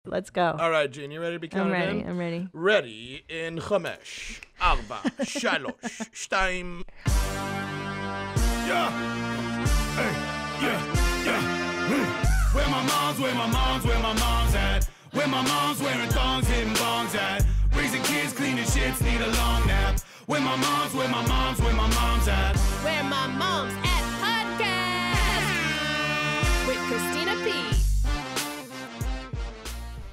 Let's go. All right, Gene, you ready to be counted in? I'm ready. Ready in 5, 4, 3, 2. Yeah. Hey, yeah. Where my mom's at? Where my mom's wearing thongs, hitting bongs at? Raising kids, cleaning shits, need a long nap. Where my mom's at? Where My Mom's At podcast with Christina P.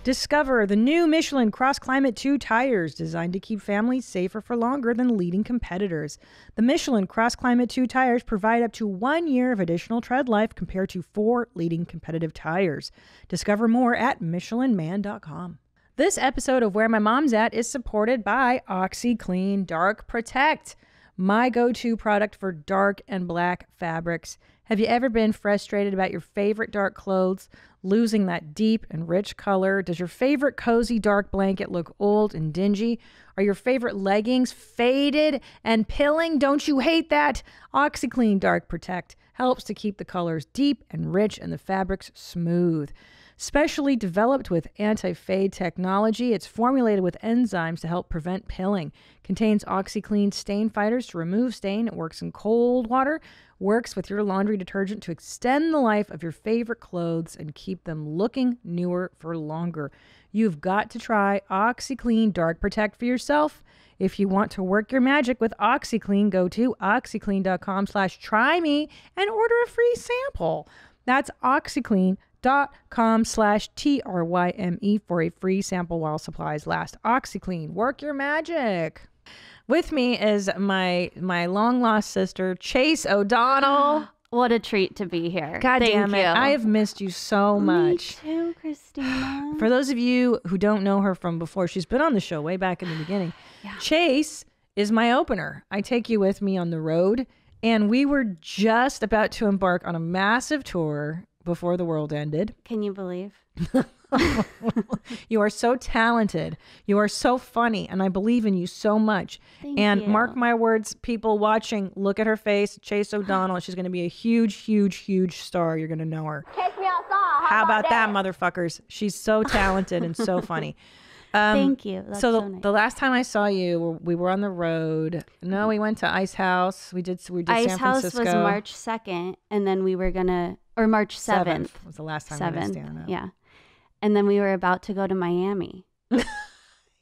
Discover the new Michelin Cross Climate 2 tires designed to keep families safer for longer than leading competitors. The Michelin Cross Climate 2 tires provide up to 1 year of additional tread life compared to 4 leading competitive tires. Discover more at michelinman.com. This episode of Where My Mom's At is supported by OxiClean Dark Protect, my go-to product for dark and black fabrics. Have you ever been frustrated about your favorite dark clothes losing that deep and rich color? Does your favorite cozy dark blanket look old and dingy? Are your favorite leggings faded and pilling? Don't you hate that? OxiClean Dark Protect helps to keep the colors deep and rich and the fabrics smooth. Specially developed with anti-fade technology, it's formulated with enzymes to help prevent pilling. Contains OxiClean stain fighters to remove stain. It works in cold water. Works with your laundry detergent to extend the life of your favorite clothes and keep them looking newer for longer. You've got to try OxiClean Dark Protect for yourself. If you want to work your magic with OxiClean, go to oxyclean.com/tryme and order a free sample. That's oxyclean.com/TRYME for a free sample while supplies last. OxiClean, work your magic. With me is my long lost sister, Chase O'Donnell. What a treat to be here. God Thank damn it. you. I have missed you so much. Me too, Christina. For those of you who don't know her from before, she's been on the show way back in the beginning. Yeah. Chase is my opener. I take you with me on the road, and we were just about to embark on a massive tour before the world ended. Can you believe? You are so talented. You are so funny, and I believe in you so much. Thank and you. mark my words, people watching, look at her face, Chase O'Donnell. She's going to be a huge, huge, huge star. You're going to know her. Take me outside. How about that, motherfuckers? She's so talented and so funny. Thank you. That's so nice. The last time I saw you, we were on the road. No, we went to Ice House. We did Ice San House Francisco. was March 2nd, and then we were gonna, or March 7th. Was the last time we went to stand up. Yeah. And then we were about to go to Miami.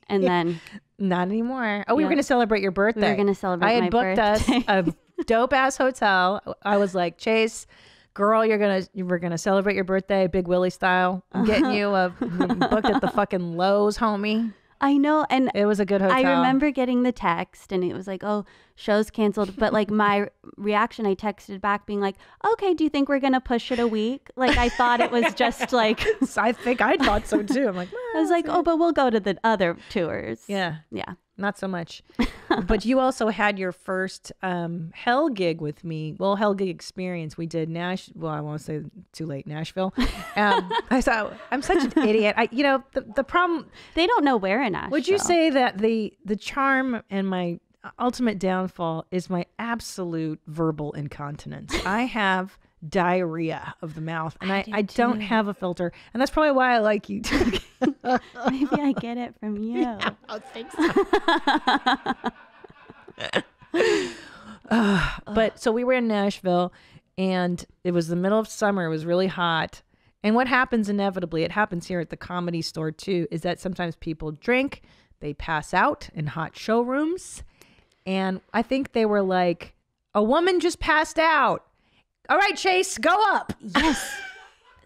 And then not anymore. Oh, we were going to celebrate your birthday. We were going to celebrate I had my booked birthday. us a dope ass hotel. I was like, Chase, girl, we're gonna celebrate your birthday, Big Willie style. I'm getting you booked at the fucking Lowe's, homie. I know, and it was a good hotel. I remember getting the text, and it was like, "Oh, show's canceled." But like my reaction, I texted back, being like, "Okay, do you think we're gonna push it a week?" Like I thought it was just like. I think I thought so too. I'm like, I was like, "Oh, but we'll go to the other tours." Yeah, yeah, not so much. But you also had your first hell gig with me. Well, hell gig experience. We did Well, I won't say too late. Nashville. I thought I'm such an idiot. The problem. They don't know where in Nashville. Would you say that the charm and my ultimate downfall is my absolute verbal incontinence? I have diarrhea of the mouth, and I don't have a filter, and that's probably why I like you too. Maybe I get it from you. Yeah, I think so. But so we were in Nashville, and it was the middle of summer. It was really hot. And what happens inevitably, it happens here at the Comedy Store too, is that sometimes people drink, they pass out in hot showrooms. And I think they were like, a woman just passed out. All right, Chase, go up. Yes.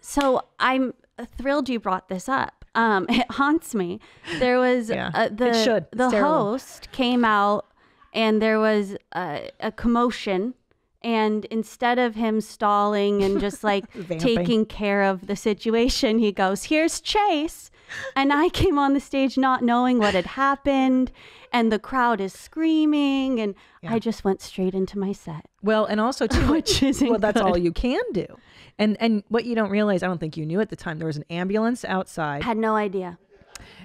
So I'm thrilled you brought this up. It haunts me. There was the host came out, and there was a commotion. And instead of him stalling and just like taking care of the situation, he goes, "Here's Chase." And I came on the stage not knowing what had happened, and the crowd is screaming, and I just went straight into my set. Well, and also too, which isn't that's good. all you can do. And what you don't realize, I don't think you knew at the time, there was an ambulance outside. Had no idea.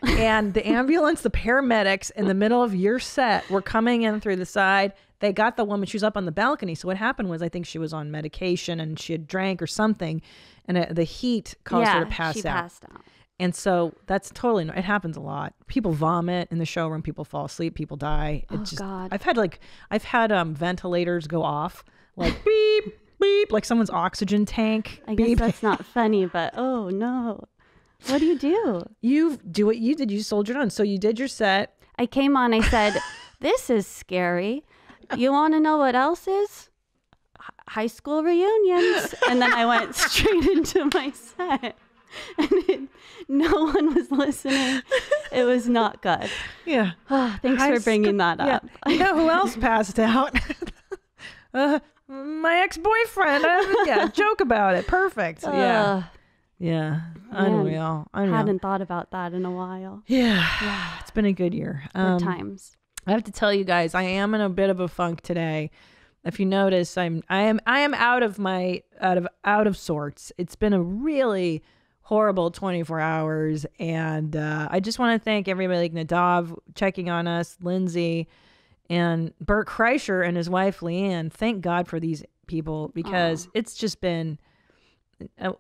And the ambulance, the paramedics in the middle of your set were coming in through the side. They got the woman, she was up on the balcony. So what happened was, I think she was on medication and she had drank or something, and the heat caused her to pass she out. passed out. And so that's totally, it happens a lot. People vomit in the showroom, people fall asleep, people die. God. I've had ventilators go off, like beep, beep, like someone's oxygen tank. I guess that's not funny, but oh no. What do you do? You do what you did. You soldiered on. So you did your set. I came on, I said, this is scary. You want to know what else is? High school reunions. And then I went straight into my set. And no one was listening. It was not good. Yeah. Thanks for bringing that up. Yeah. You know who else passed out? My ex-boyfriend. Joke about it. Perfect. Yeah. Unreal. I hadn't thought about that in a while. Yeah. It's been a good year. Good times. I have to tell you guys, I am in a bit of a funk today. If you notice, I am out of sorts. It's been a really horrible 24 hours. And I just want to thank everybody, like Nadav checking on us, Lindsay, and Bert Kreischer and his wife, Leanne. Thank God for these people, because it's just been,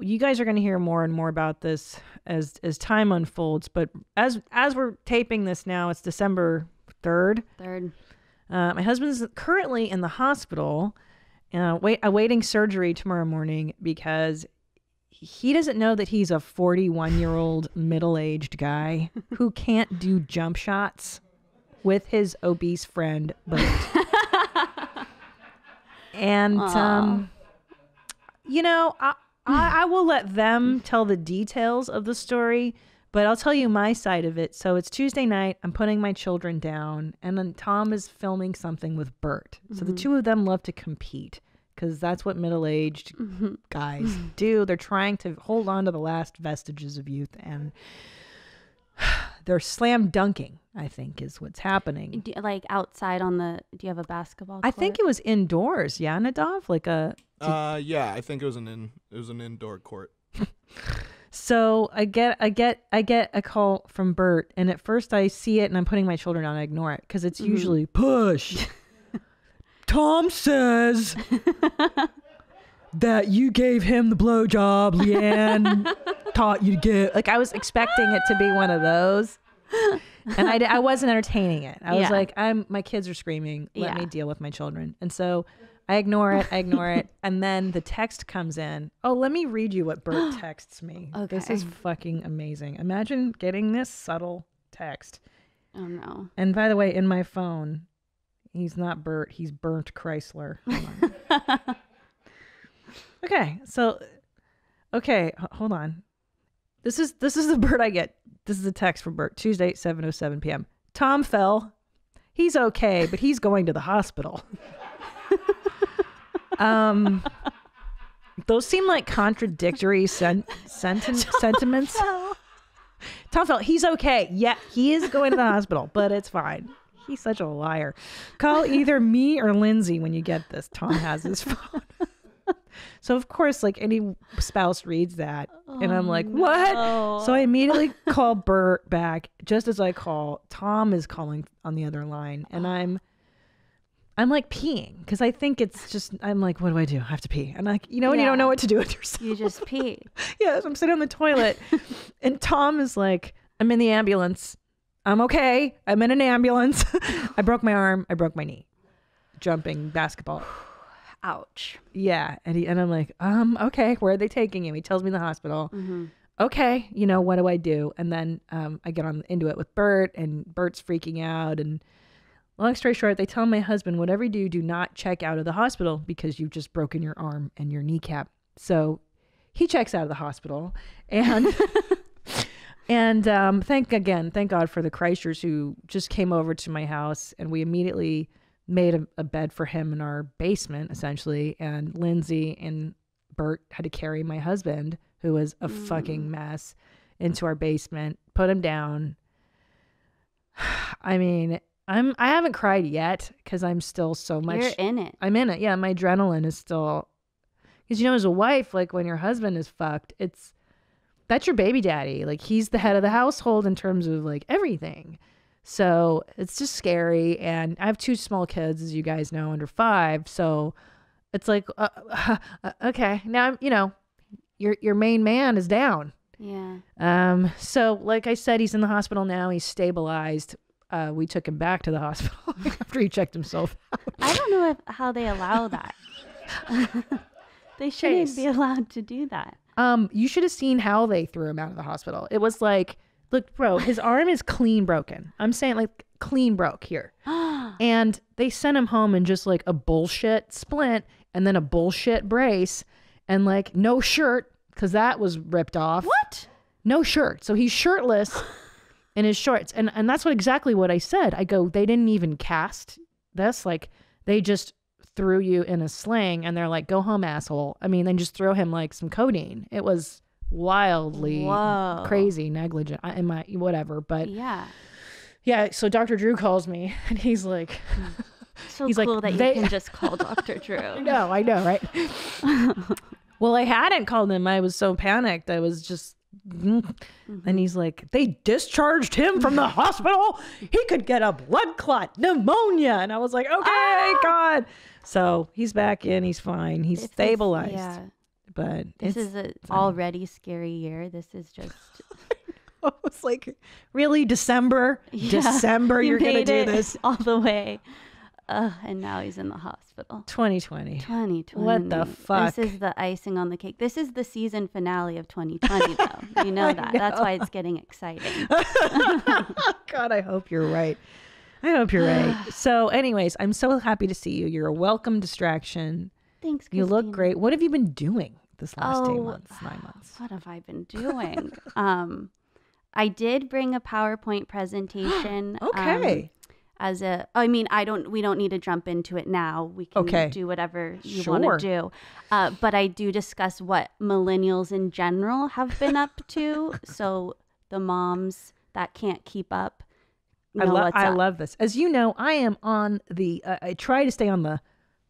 you guys are going to hear more and more about this as time unfolds. But as we're taping this now, it's December 3rd. My husband's currently in the hospital, awaiting surgery tomorrow morning, because he doesn't know that he's a 41-year-old middle-aged guy who can't do jump shots with his obese friend, Bert. And, I will let them tell the details of the story, but I'll tell you my side of it. So it's Tuesday night. I'm putting my children down, and then Tom is filming something with Bert. So the two of them love to compete, because that's what middle-aged guys do. They're trying to hold on to the last vestiges of youth, and they're slam dunking, I think, is what's happening. Like outside do you have a basketball court? I think it was indoors. Yeah, Nadav? Yeah, I think it was an indoor court. So I get a call from Bert, and at first I see it and I'm putting my children down. I ignore it because it's usually push. Tom says that you gave him the blowjob Leanne taught you to get. Like, I was expecting it to be one of those, and I wasn't entertaining it. I was like, my kids are screaming. Let me deal with my children. And so I ignore it. And then the text comes in. Oh, let me read you what Bert texts me. Okay. This is fucking amazing. Imagine getting this subtle text. Oh, no. And by the way, in my phone, he's not Bert. He's Burnt Chrysler. Hold on. This is the Bert I get. This is a text from Bert. Tuesday, 7:07 p.m. Tom fell. He's okay, but he's going to the hospital. Those seem like contradictory sentiments. Tom fell. He's okay. Yeah, he is going to the hospital, but it's fine. He's such a liar. Call either me or Lindsay when you get this. Tom has his phone. So of course, like any spouse reads that, and I'm like, what? So I immediately call Bert back. Just as I call, Tom is calling on the other line, and I'm like peeing because I think it's just, I'm like, what do I do? I have to pee. And like, when you don't know what to do with yourself. You just pee. Yeah, so I'm sitting on the toilet, and Tom is like, I'm in the ambulance. I'm okay. I'm in an ambulance. I broke my arm. I broke my knee. Jumping basketball. Ouch. Yeah. And I'm like, okay, where are they taking him? He tells me the hospital. Mm-hmm. Okay, what do I do? And then I get into it with Bert, and Bert's freaking out. And long story short, they tell my husband, whatever you do not check out of the hospital because you've just broken your arm and your kneecap. So he checks out of the hospital. And and thank God for the Kreischers who just came over to my house, and we immediately made a bed for him in our basement, essentially. And Lindsay and Bert had to carry my husband, who was a fucking mess, into our basement, put him down. I mean, I haven't cried yet because I'm still so much. You're in it. I'm in it. Yeah, my adrenaline is still, because as a wife, like when your husband is fucked, that's your baby daddy. Like, he's the head of the household in terms of like everything. So it's just scary. And I have 2 small kids, as you guys know, under 5. So it's like, okay, now, your main man is down. Yeah. So like I said, he's in the hospital now. He's stabilized. We took him back to the hospital after he checked himself out. I don't know how they allow that. They shouldn't be allowed to do that. You should have seen how they threw him out of the hospital. It was like, look, bro, his arm is clean broken. I'm saying like clean broke here. And they sent him home in just like a bullshit splint and then a bullshit brace and like no shirt because that was ripped off. What? No shirt. So he's shirtless in his shorts. And that's exactly what I said. I go, they didn't even cast this. Like they just threw you in a sling and they're like, go home, asshole. I mean, then just throw him like some codeine. It was wildly crazy, negligent in my whatever. But yeah. So Dr. Drew calls me and he's like, he's cool that you can just call Dr. Drew. I know, right? Well, I hadn't called him. I was so panicked. I was just, and he's like, they discharged him from the hospital. He could get a blood clot, pneumonia. And I was like, okay, God. So he's back in. He's fine. He's stabilized. But this is an already scary year. This is just. It's like, really, December? Yeah, December, you're going to do this? All the way. And now he's in the hospital. 2020. 2020. What the fuck? This is the icing on the cake. This is the season finale of 2020, though. You know that. That's why it's getting exciting. God, I hope you're right. I hope you're right. So anyways, I'm so happy to see you. You're a welcome distraction. Thanks, Christina. You look great. What have you been doing this last 8 months, 9 months? What have I been doing? I did bring a PowerPoint presentation. Okay. We don't need to jump into it now. We can do whatever you want to do. But I do discuss what millennials in general have been up to. So the moms that can't keep up. I love this. As you know, I am on I try to stay on the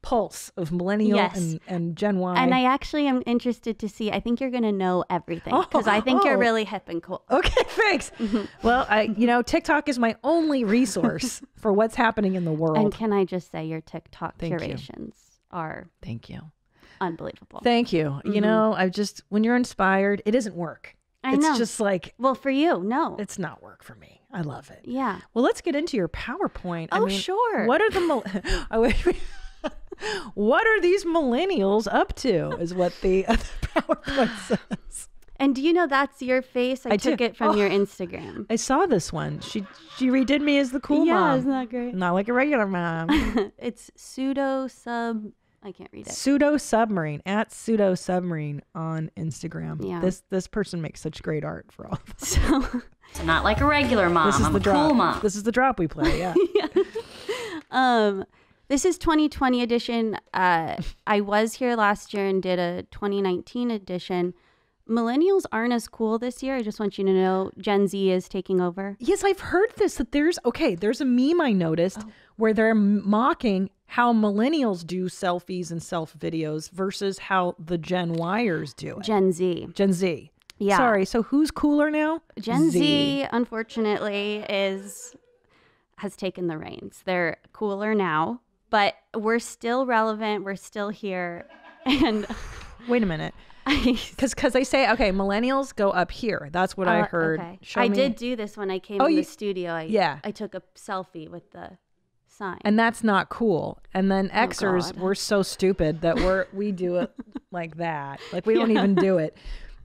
pulse of millennial and Gen Y. And I actually am interested to see, I think you're going to know everything because I think you're really hip and cool. Okay, thanks. Well, TikTok is my only resource for what's happening in the world. And can I just say your TikTok curations are unbelievable. Thank you. You know, when you're inspired, it isn't work. It's just like, well, for you, no, it's not work for me. I love it. Yeah. Well, let's get into your PowerPoint. Sure. What are what are these millennials up to? Is what the other PowerPoint says. And do you know that's your face? I took it from your Instagram. I saw this one. She redid me as the cool mom. Yeah, isn't that great? Not like a regular mom. It's I can't read it. Pseudo Submarine @pseudo-submarine on Instagram. Yeah. This person makes such great art for all of us. So not like a regular mom. This is I'm a drop. cool mom. This is the drop we play. Yeah. This is 2020 edition. I was here last year and did a 2019 edition. Millennials aren't as cool this year. I just want you to know Gen Z is taking over. Yes, I've heard this, that there's a meme I noticed where they're mocking how millennials do selfies and self videos versus how the Gen Yers do it. Gen Z. Yeah. Sorry. So who's cooler now? Gen Z, unfortunately, has taken the reins. They're cooler now, but we're still relevant. We're still here. And wait a minute. Because they say, okay, millennials go up here. That's what I heard. Okay. I did do this when I came in the studio. I took a selfie with the sign. And that's not cool. And then Xers, we're so stupid that we do it like that. Like we don't even do it.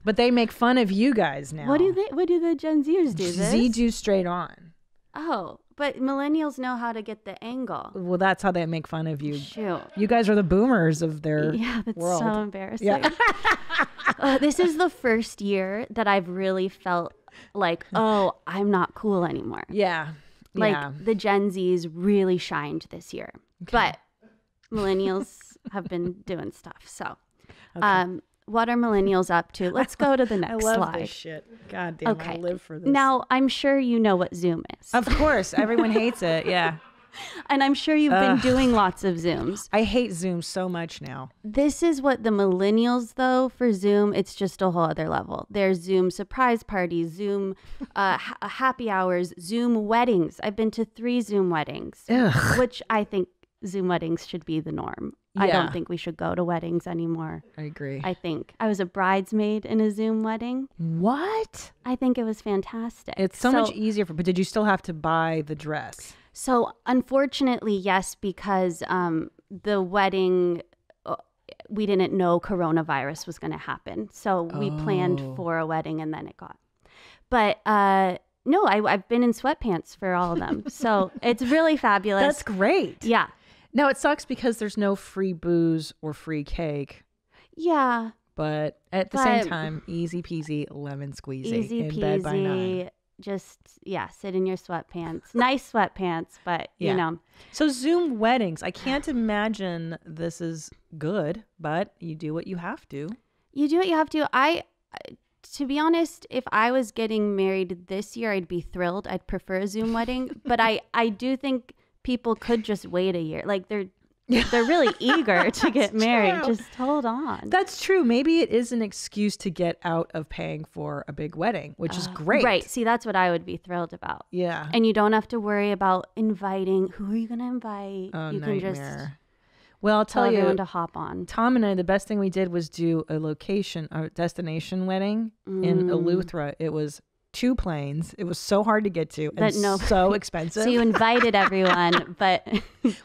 But they make fun of you guys now. What do the Gen Zers do? Z do straight on. Oh, but millennials know how to get the angle. Well, that's how they make fun of you. Shoot. You guys are the boomers of their that's world. So embarrassing. Yeah. This is the first year that I've really felt like, I'm not cool anymore. Yeah. Like the Gen Zs really shined this year. Okay. But millennials have been doing stuff. So, what are millennials up to? Let's go to the next slide. I love this shit. God damn, I live for this. Now, I'm sure you know what Zoom is. Of course. Everyone hates it. Yeah. And I'm sure you've been doing lots of Zooms. I hate Zoom so much now. This is what the millennials, though, for Zoom, it's just a whole other level. There's Zoom surprise parties, Zoom happy hours, Zoom weddings. I've been to 3 Zoom weddings, which I think Zoom weddings should be the norm. I don't think we should go to weddings anymore. I agree. I think I was a bridesmaid in a Zoom wedding. What? I think it was fantastic. It's so much easier but did you still have to buy the dress? So unfortunately, yes, because the wedding, we didn't know coronavirus was going to happen. So we planned for a wedding and then it got. But no, I've been in sweatpants for all of them. So it's really fabulous. That's great. Yeah. Now, it sucks because there's no free booze or free cake. Yeah. But at the same time, easy peasy, lemon squeezy. Easy in bed by 9. Just, sit in your sweatpants. Nice sweatpants, but, you know. So Zoom weddings, I can't imagine this is good, but you do what you have to. You do what you have to. To be honest, if I was getting married this year, I'd be thrilled. I'd prefer a Zoom wedding. But I do think people could just wait a year. Like they're really eager to get married. True. Just hold on. That's true. Maybe it is an excuse to get out of paying for a big wedding, which is great. Right. See, that's what I would be thrilled about. Yeah. And you don't have to worry about inviting. Who are you going to invite? Oh, you nightmare. can just well, I'll tell everyone you, to hop on. Tom and I, the best thing we did was do a destination wedding in Eleuthera. It was 2 planes. It was so hard to get to and so expensive. So you invited everyone, but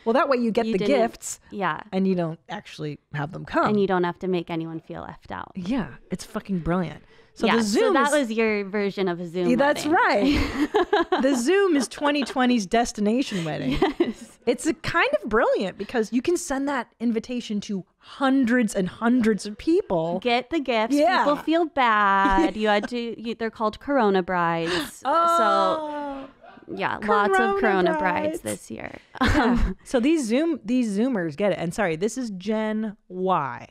well, that way you get the gifts. Yeah. And you don't actually have them come. And you don't have to make anyone feel left out. Yeah. It's fucking brilliant. So yeah, the Zoom that was your version of a Zoom That's wedding. Right. The Zoom is 2020's destination wedding. Yes. It's a kind of brilliant because you can send that invitation to hundreds and hundreds of people. Get the gifts. Yeah. People feel bad. You had to. They're called Corona brides. Oh. So yeah, lots of Corona brides this year. Yeah. So these Zoomers get it. And sorry, this is Gen Y.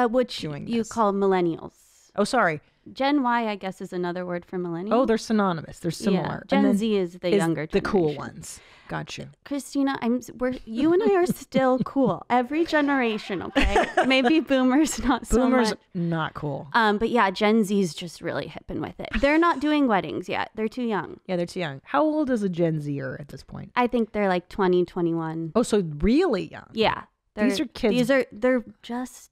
Which you call millennials. Oh, sorry. Gen Y, I guess, is another word for millennial. Oh, they're synonymous. They're similar. Yeah. Gen Z is the younger generation. The cool ones. Got you. Christina, you and I are still cool. Every generation, okay? Maybe boomers not so much. Boomers not cool. But yeah, Gen Z's just really hipping with it. They're not doing weddings yet. They're too young. Yeah, they're too young. How old is a Gen Zer at this point? I think they're like 20, 21. Oh, so really young. Yeah. These are kids. They're just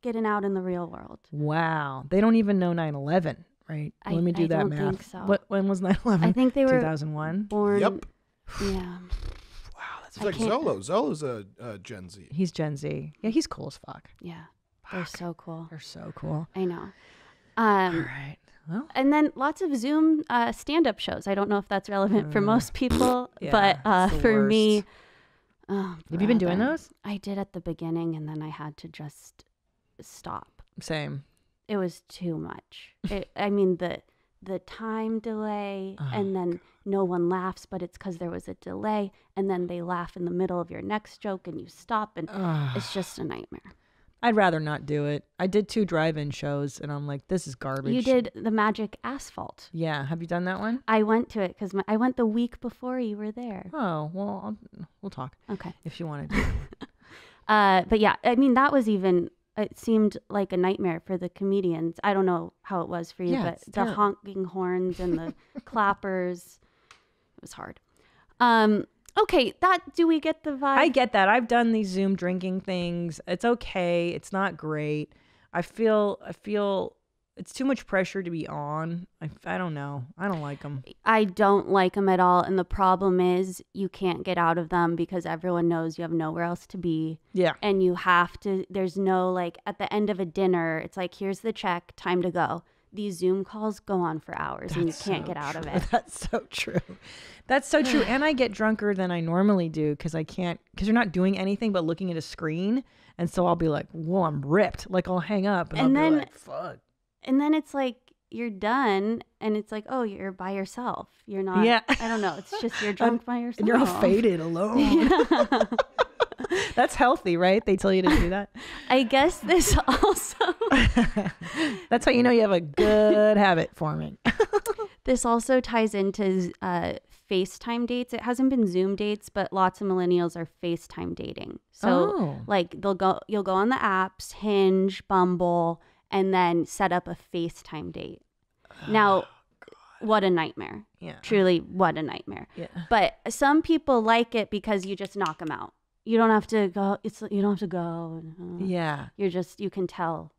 getting out in the real world. Wow. They don't even know 9/11, right? Let me do that don't math. Think so. When was 9/11? I think they were 2001. Born. Yep. Yeah. Wow, that's like Zolo. Zolo's a Gen Z. He's Gen Z. Yeah, he's cool as fuck. Yeah. They're so cool. They're so cool. I know. All right. Well, and then lots of Zoom stand-up shows. I don't know if that's relevant for most people, but for me, have you been doing those? I did at the beginning, and then I had to just stop. Same. It was too much. I mean, the time delay, and then no one laughs, but it's because there was a delay, and then they laugh in the middle of your next joke, and you stop, and it's just a nightmare. I'd rather not do it. I did 2 drive-in shows, and I'm like, this is garbage. You did the Magic Asphalt. Yeah. Have you done that one? I went to it because I went the week before you were there. Oh, well, we'll talk. Okay. If you want to do it. But yeah, I mean, that was even... It seemed like a nightmare for the comedians. I don't know how it was for you, but the honking horns and the clappers, it was hard. Okay, do we get the vibe? I get that. I've done these Zoom drinking things. It's okay. It's not great. I feel it's too much pressure to be on. I don't know. I don't like them. I don't like them at all. And the problem is you can't get out of them because everyone knows you have nowhere else to be. Yeah. And you have to, there's no like at the end of a dinner, it's like, here's the check, time to go. These Zoom calls go on for hours and you can't get out of it. That's so true. That's so true. And I get drunker than I normally do because you're not doing anything but looking at a screen. And so I'll be like, whoa, I'm ripped. Like I'll hang up and I'll be like, fuck. And then it's like, you're done and it's like, oh, you're by yourself. You're not, I don't know. It's just, you're drunk by yourself. And you're all faded alone. Yeah. That's healthy, right? They tell you to do that. I guess this also. That's how you know you have a good habit forming. This also ties into FaceTime dates. It hasn't been Zoom dates, but lots of millennials are FaceTime dating. So like you'll go on the apps, Hinge, Bumble, and then set up a FaceTime date. Now, what a nightmare. Yeah. Truly, what a nightmare. Yeah. But some people like it because you just knock them out. You don't have to go. You don't have to go. Yeah. You can tell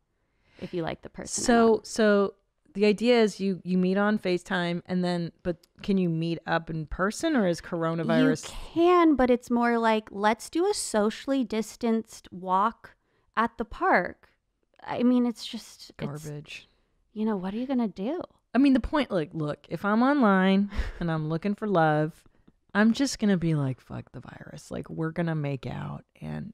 if you like the person. So the idea is you meet on FaceTime but can you meet up in person, or is coronavirus? You can, but it's more like, let's do a socially distanced walk at the park. I mean, it's just garbage. What are you going to do? I mean, the point, like, look, if I'm online and I'm looking for love, I'm just going to be like, fuck the virus. Like, we're going to make out. And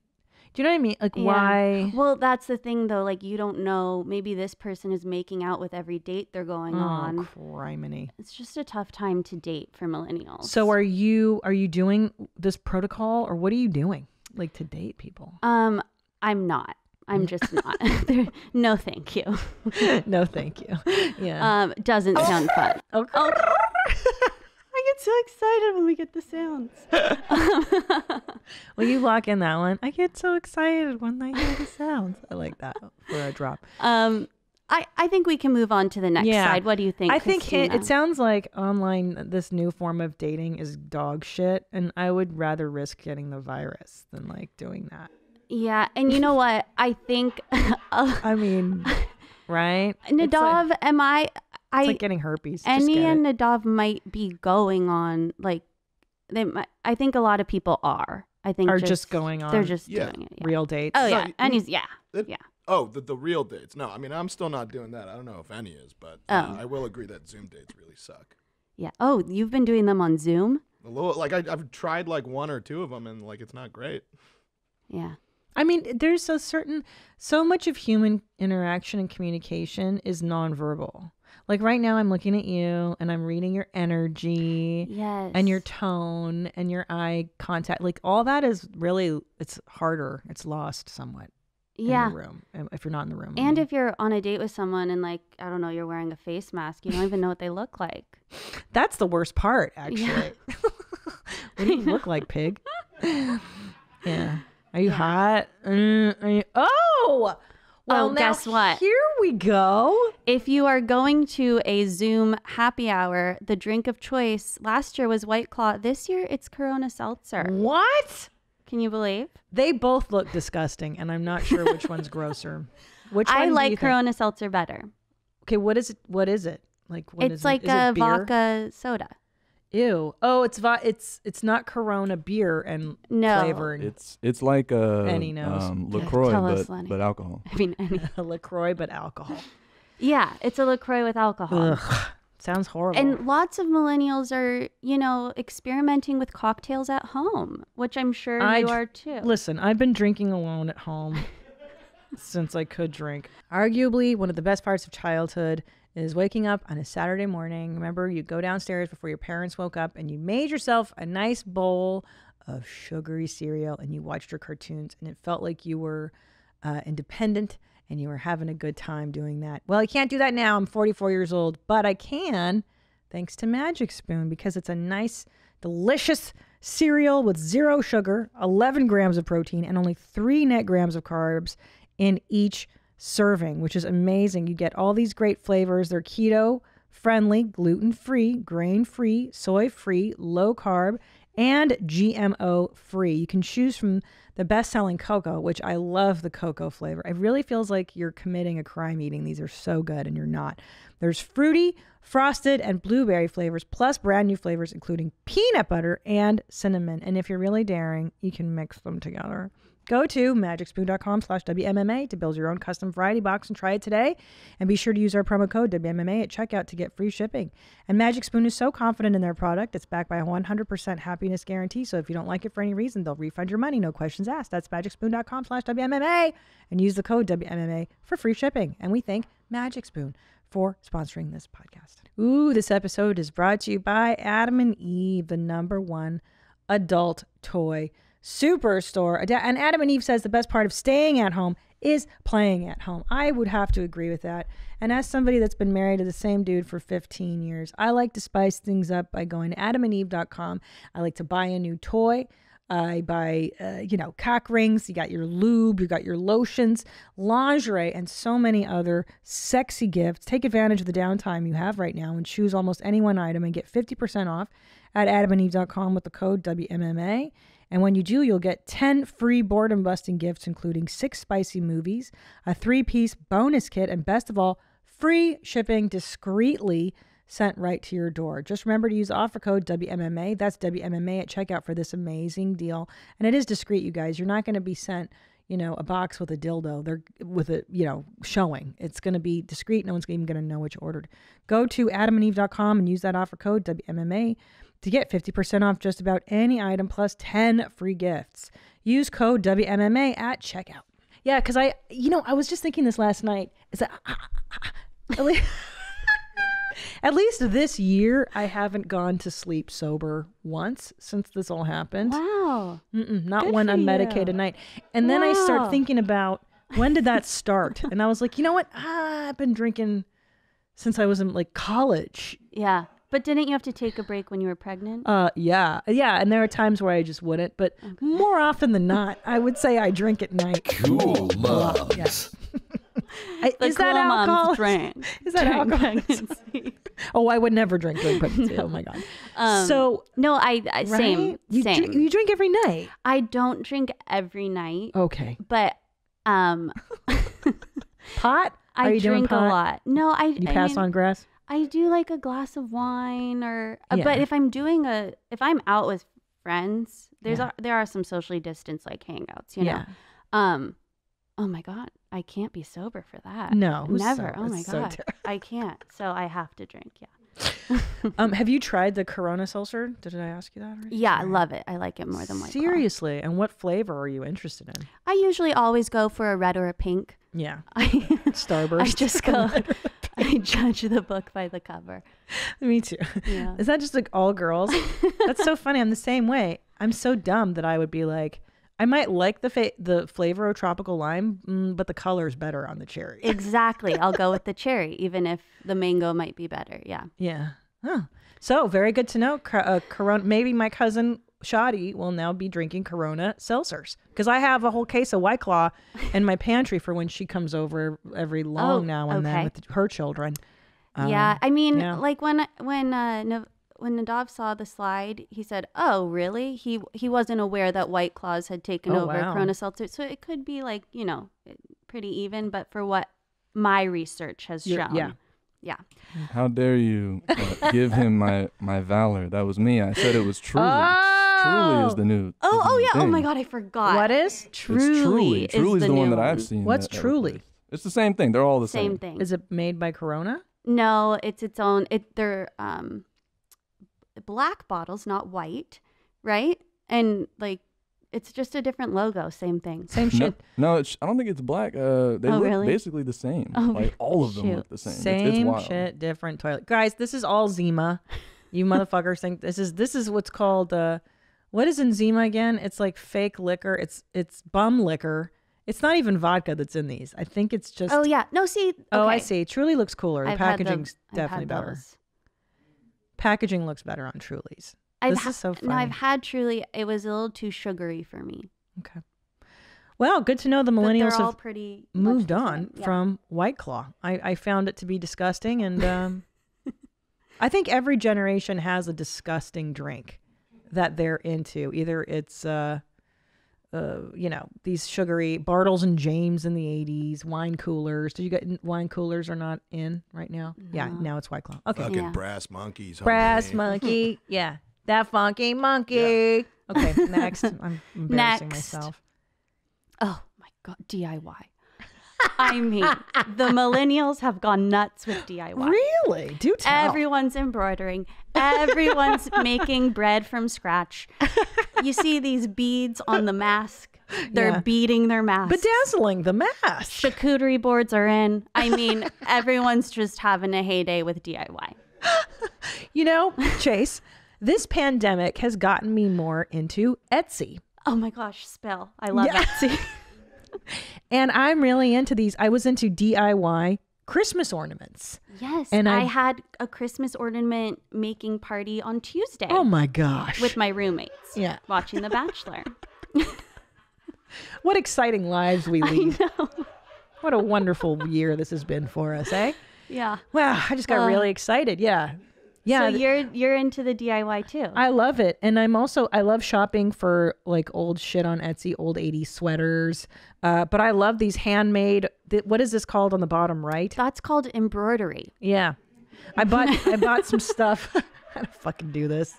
do you know what I mean? Like, why? Well, that's the thing, though. Like, you don't know. Maybe this person is making out with every date they're going on. Criminy. It's just a tough time to date for millennials. So are you doing this protocol, or what are you doing, like, to date people? I'm not. I'm just not. No, thank you. No, thank you. Yeah. Doesn't sound fun. Okay. I get so excited when we get the sounds. Will you lock in that one? I get so excited when I hear the sounds. I like that for a drop. I think we can move on to the next side. What do you think, Christina? Think it sounds like online, this new form of dating is dog shit, and I would rather risk getting the virus than like doing that. Yeah, and you know what? I think... I mean, right? Nadav, it's like getting herpes. Annie and Nadav might be going on, like, I think a lot of people are. I think are just going on. They're just doing it. Yeah. Real dates. Oh, yeah. Annie's, yeah. Oh, the real dates. No, I mean, I'm still not doing that. I don't know if Annie is, but I will agree that Zoom dates really suck. Yeah. Oh, you've been doing them on Zoom? A little, like, I've tried like one or two of them, and like, it's not great. Yeah. I mean, there's so much of human interaction and communication is nonverbal. Like right now I'm looking at you and I'm reading your energy and your tone and your eye contact. Like all that is really, it's harder. It's lost somewhat in the room if you're not in the room. And if you're on a date with someone and like, I don't know, you're wearing a face mask, you don't even know what they look like. That's the worst part, actually. Yeah. What do you look like, pig? Yeah. Are you hot? Oh! Well, guess what? Here we go. If you are going to a Zoom happy hour, the drink of choice last year was White Claw. This year, it's Corona Seltzer. What? Can you believe? They both look disgusting, and I'm not sure which one's grosser. Which one I do like you Corona Seltzer better. Okay, what is it? What is it? Like what it's like a vodka soda. Ew. Oh, it's not Corona beer and flavor. It's like a LaCroix, but alcohol. I mean, a LaCroix, but alcohol. Yeah, it's a LaCroix with alcohol. Ugh, sounds horrible. And lots of millennials are, experimenting with cocktails at home, which I'm sure you are too. Listen, I've been drinking alone at home since I could drink. Arguably, one of the best parts of childhood is waking up on a Saturday morning. Remember, you go downstairs before your parents woke up and you made yourself a nice bowl of sugary cereal and you watched your cartoons and it felt like you were independent and you were having a good time doing that. Well, I can't do that now. I'm 44 years old, but I can thanks to Magic Spoon because it's a nice, delicious cereal with 0 sugar, 11 grams of protein, and only 3 net grams of carbs in each serving, which is amazing. You get all these great flavors. They're keto friendly, gluten-free, grain-free, soy-free, low carb, and GMO free. You can choose from the best-selling cocoa, which I love the cocoa flavor. It really feels like you're committing a crime eating these. Are so good, and you're not. There's fruity, frosted, and blueberry flavors, plus brand new flavors, including peanut butter and cinnamon. And if you're really daring, you can mix them together. Go to magicspoon.com/WMMA to build your own custom variety box and try it today. And be sure to use our promo code WMMA at checkout to get free shipping. And Magic Spoon is so confident in their product, it's backed by a 100% happiness guarantee. So if you don't like it for any reason, they'll refund your money. No questions asked. That's magicspoon.com/WMMA and use the code WMMA for free shipping. And we thank Magic Spoon for sponsoring this podcast. Ooh, this episode is brought to you by Adam and Eve, the #1 adult toy superstore. And Adam and Eve says the best part of staying at home is playing at home. I would have to agree with that. And as somebody that's been married to the same dude for 15 years, I like to spice things up by going to adamandeve.com. I like to buy a new toy. I buy, cock rings. You got your lube, you got your lotions, lingerie, and so many other sexy gifts. Take advantage of the downtime you have right now and choose almost any one item and get 50% off at adamandeve.com with the code WMMA. And when you do, you'll get 10 free boredom-busting gifts, including 6 spicy movies, a 3-piece bonus kit, and best of all, free shipping discreetly sent right to your door. Just remember to use offer code WMMA. That's WMMA at checkout for this amazing deal. And it is discreet, you guys. You're not going to be sent, a box with a dildo. They're with it, showing. It's going to be discreet. No one's even going to know what you ordered. Go to adamandeve.com and use that offer code WMMA to get 50% off just about any item plus 10 free gifts. Use code WMMA at checkout. Yeah, because I was just thinking this last night. Is that at least this year, I haven't gone to sleep sober once since this all happened. Wow. Not one unmedicated night. And then I start thinking about, when did that start? And I was like, you know what? I've been drinking since I was in college. Yeah. But didn't you have to take a break when you were pregnant? Yeah. And there are times where I just wouldn't. But more often than not, I would say I drink at night. Cool moms. Is that alcohol? Is that alcohol? Oh, I would never drink during pregnancy. Oh my God. No, I same. You drink every night? I don't drink every night. Okay. But pot? I drink a lot. No, You pass on grass? I do like a glass of wine but if I'm out with friends, there are some socially distanced hangouts, know. Oh my God, I can't be sober for that. No, never. Oh my God, I can't. So I have to drink. Yeah. Have you tried the Corona seltzer? Did I ask you that already? Yeah, I love it. I like it more than White Claw. Seriously? And what flavor are you interested in? I usually always go for a red or a pink. Yeah. Starburst. I just go. I judge the book by the cover. Me too. Yeah. Is that just all girls? That's so funny. I'm the same way. I'm so dumb that I would be like, I might like the flavor of tropical lime, but the color's better on the cherry. Exactly. I'll go with the cherry, even if the mango might be better. Yeah. Yeah. Oh. So very good to know. Corona. Maybe my cousin Shadi will now be drinking Corona seltzers, because I have a whole case of White Claw in my pantry for when she comes over every now and then with her children. Yeah. I mean, like when Nadav saw the slide, he said, "Oh, really?" He wasn't aware that White Claws had taken over Corona Seltzer, so it could be pretty even. But for what my research has shown, yeah. How dare you give him my valor? That was me. I said it was Truly. Truly is the new. Oh yeah. Thing. Oh my God, I forgot. What is Truly? Truly's the one that I've seen. What's Truly? It's the same thing. They're all the same thing. Is it made by Corona? No, it's its own. They're black bottles, not white, right? And it's just a different logo. Same thing. Same shit. No, I don't think it's black. They look basically the same. All of them look the same. Same it's shit, different toilet. Guys, this is all Zima. You motherfuckers think this is what's called what is enzima again? It's like fake liquor. It's bum liquor. It's not even vodka that's in these. I think it's just. Oh yeah. No, see. Okay. Oh, I see. Truly looks cooler. The packaging's definitely better. Packaging looks better on Truly's. This is so funny. No, I've had Truly. It was a little too sugary for me. Okay. Well, good to know the millennials have pretty moved on from White Claw. I found it to be disgusting, and I think every generation has a disgusting drink that they're into. Either it's these sugary Bartles and James in the 80s, wine coolers. Did you get wine coolers are not in right now? No. Yeah, now it's White Claw. Okay. Fucking brass monkeys. Brass monkey. Yeah. That funky monkey. Yeah. Okay, next. I'm embarrassing myself. Oh my God, DIY. I mean, the millennials have gone nuts with DIY. Really? Do tell. Everyone's embroidering. Everyone's making bread from scratch. You see these beads on the mask. They're beating their masks. Bedazzling the mask. Charcuterie boards are in. I mean, everyone's just having a heyday with DIY. Chase, this pandemic has gotten me more into Etsy. Oh my gosh, spill. I love Etsy. And I'm really into these. I was into DIY Christmas ornaments. Yes. And I had a Christmas ornament making party on Tuesday. Oh my gosh. With my roommates. Yeah. Watching The Bachelor. What exciting lives we lead. I know. What a wonderful year this has been for us, eh? Yeah. Wow, I just got really excited. Yeah. Yeah. So you're into the DIY too. I love it. And I love shopping for like old shit on Etsy, old 80s sweaters. But I love these handmade, what is this called on the bottom right? That's called embroidery. Yeah. I bought some stuff. I don't fucking do this.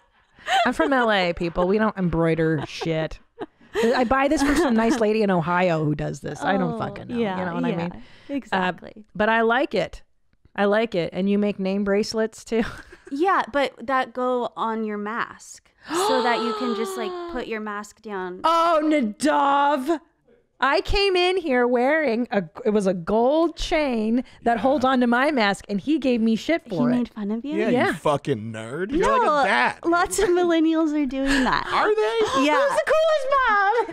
I'm from LA, people. We don't embroider shit. I buy this from some nice lady in Ohio who does this. I don't fucking know. Yeah, you know what I mean? Exactly. But I like it. And you make name bracelets too? Yeah, but that go on your mask so that you can just like put your mask down. Oh, Nadav. I came in here wearing it was a gold chain that holds onto my mask, and he gave me shit for it. He made fun of you? Yeah, you fucking nerd. You're No, like a dad. lots of millennials are doing that. Are they? Yeah. Who's the coolest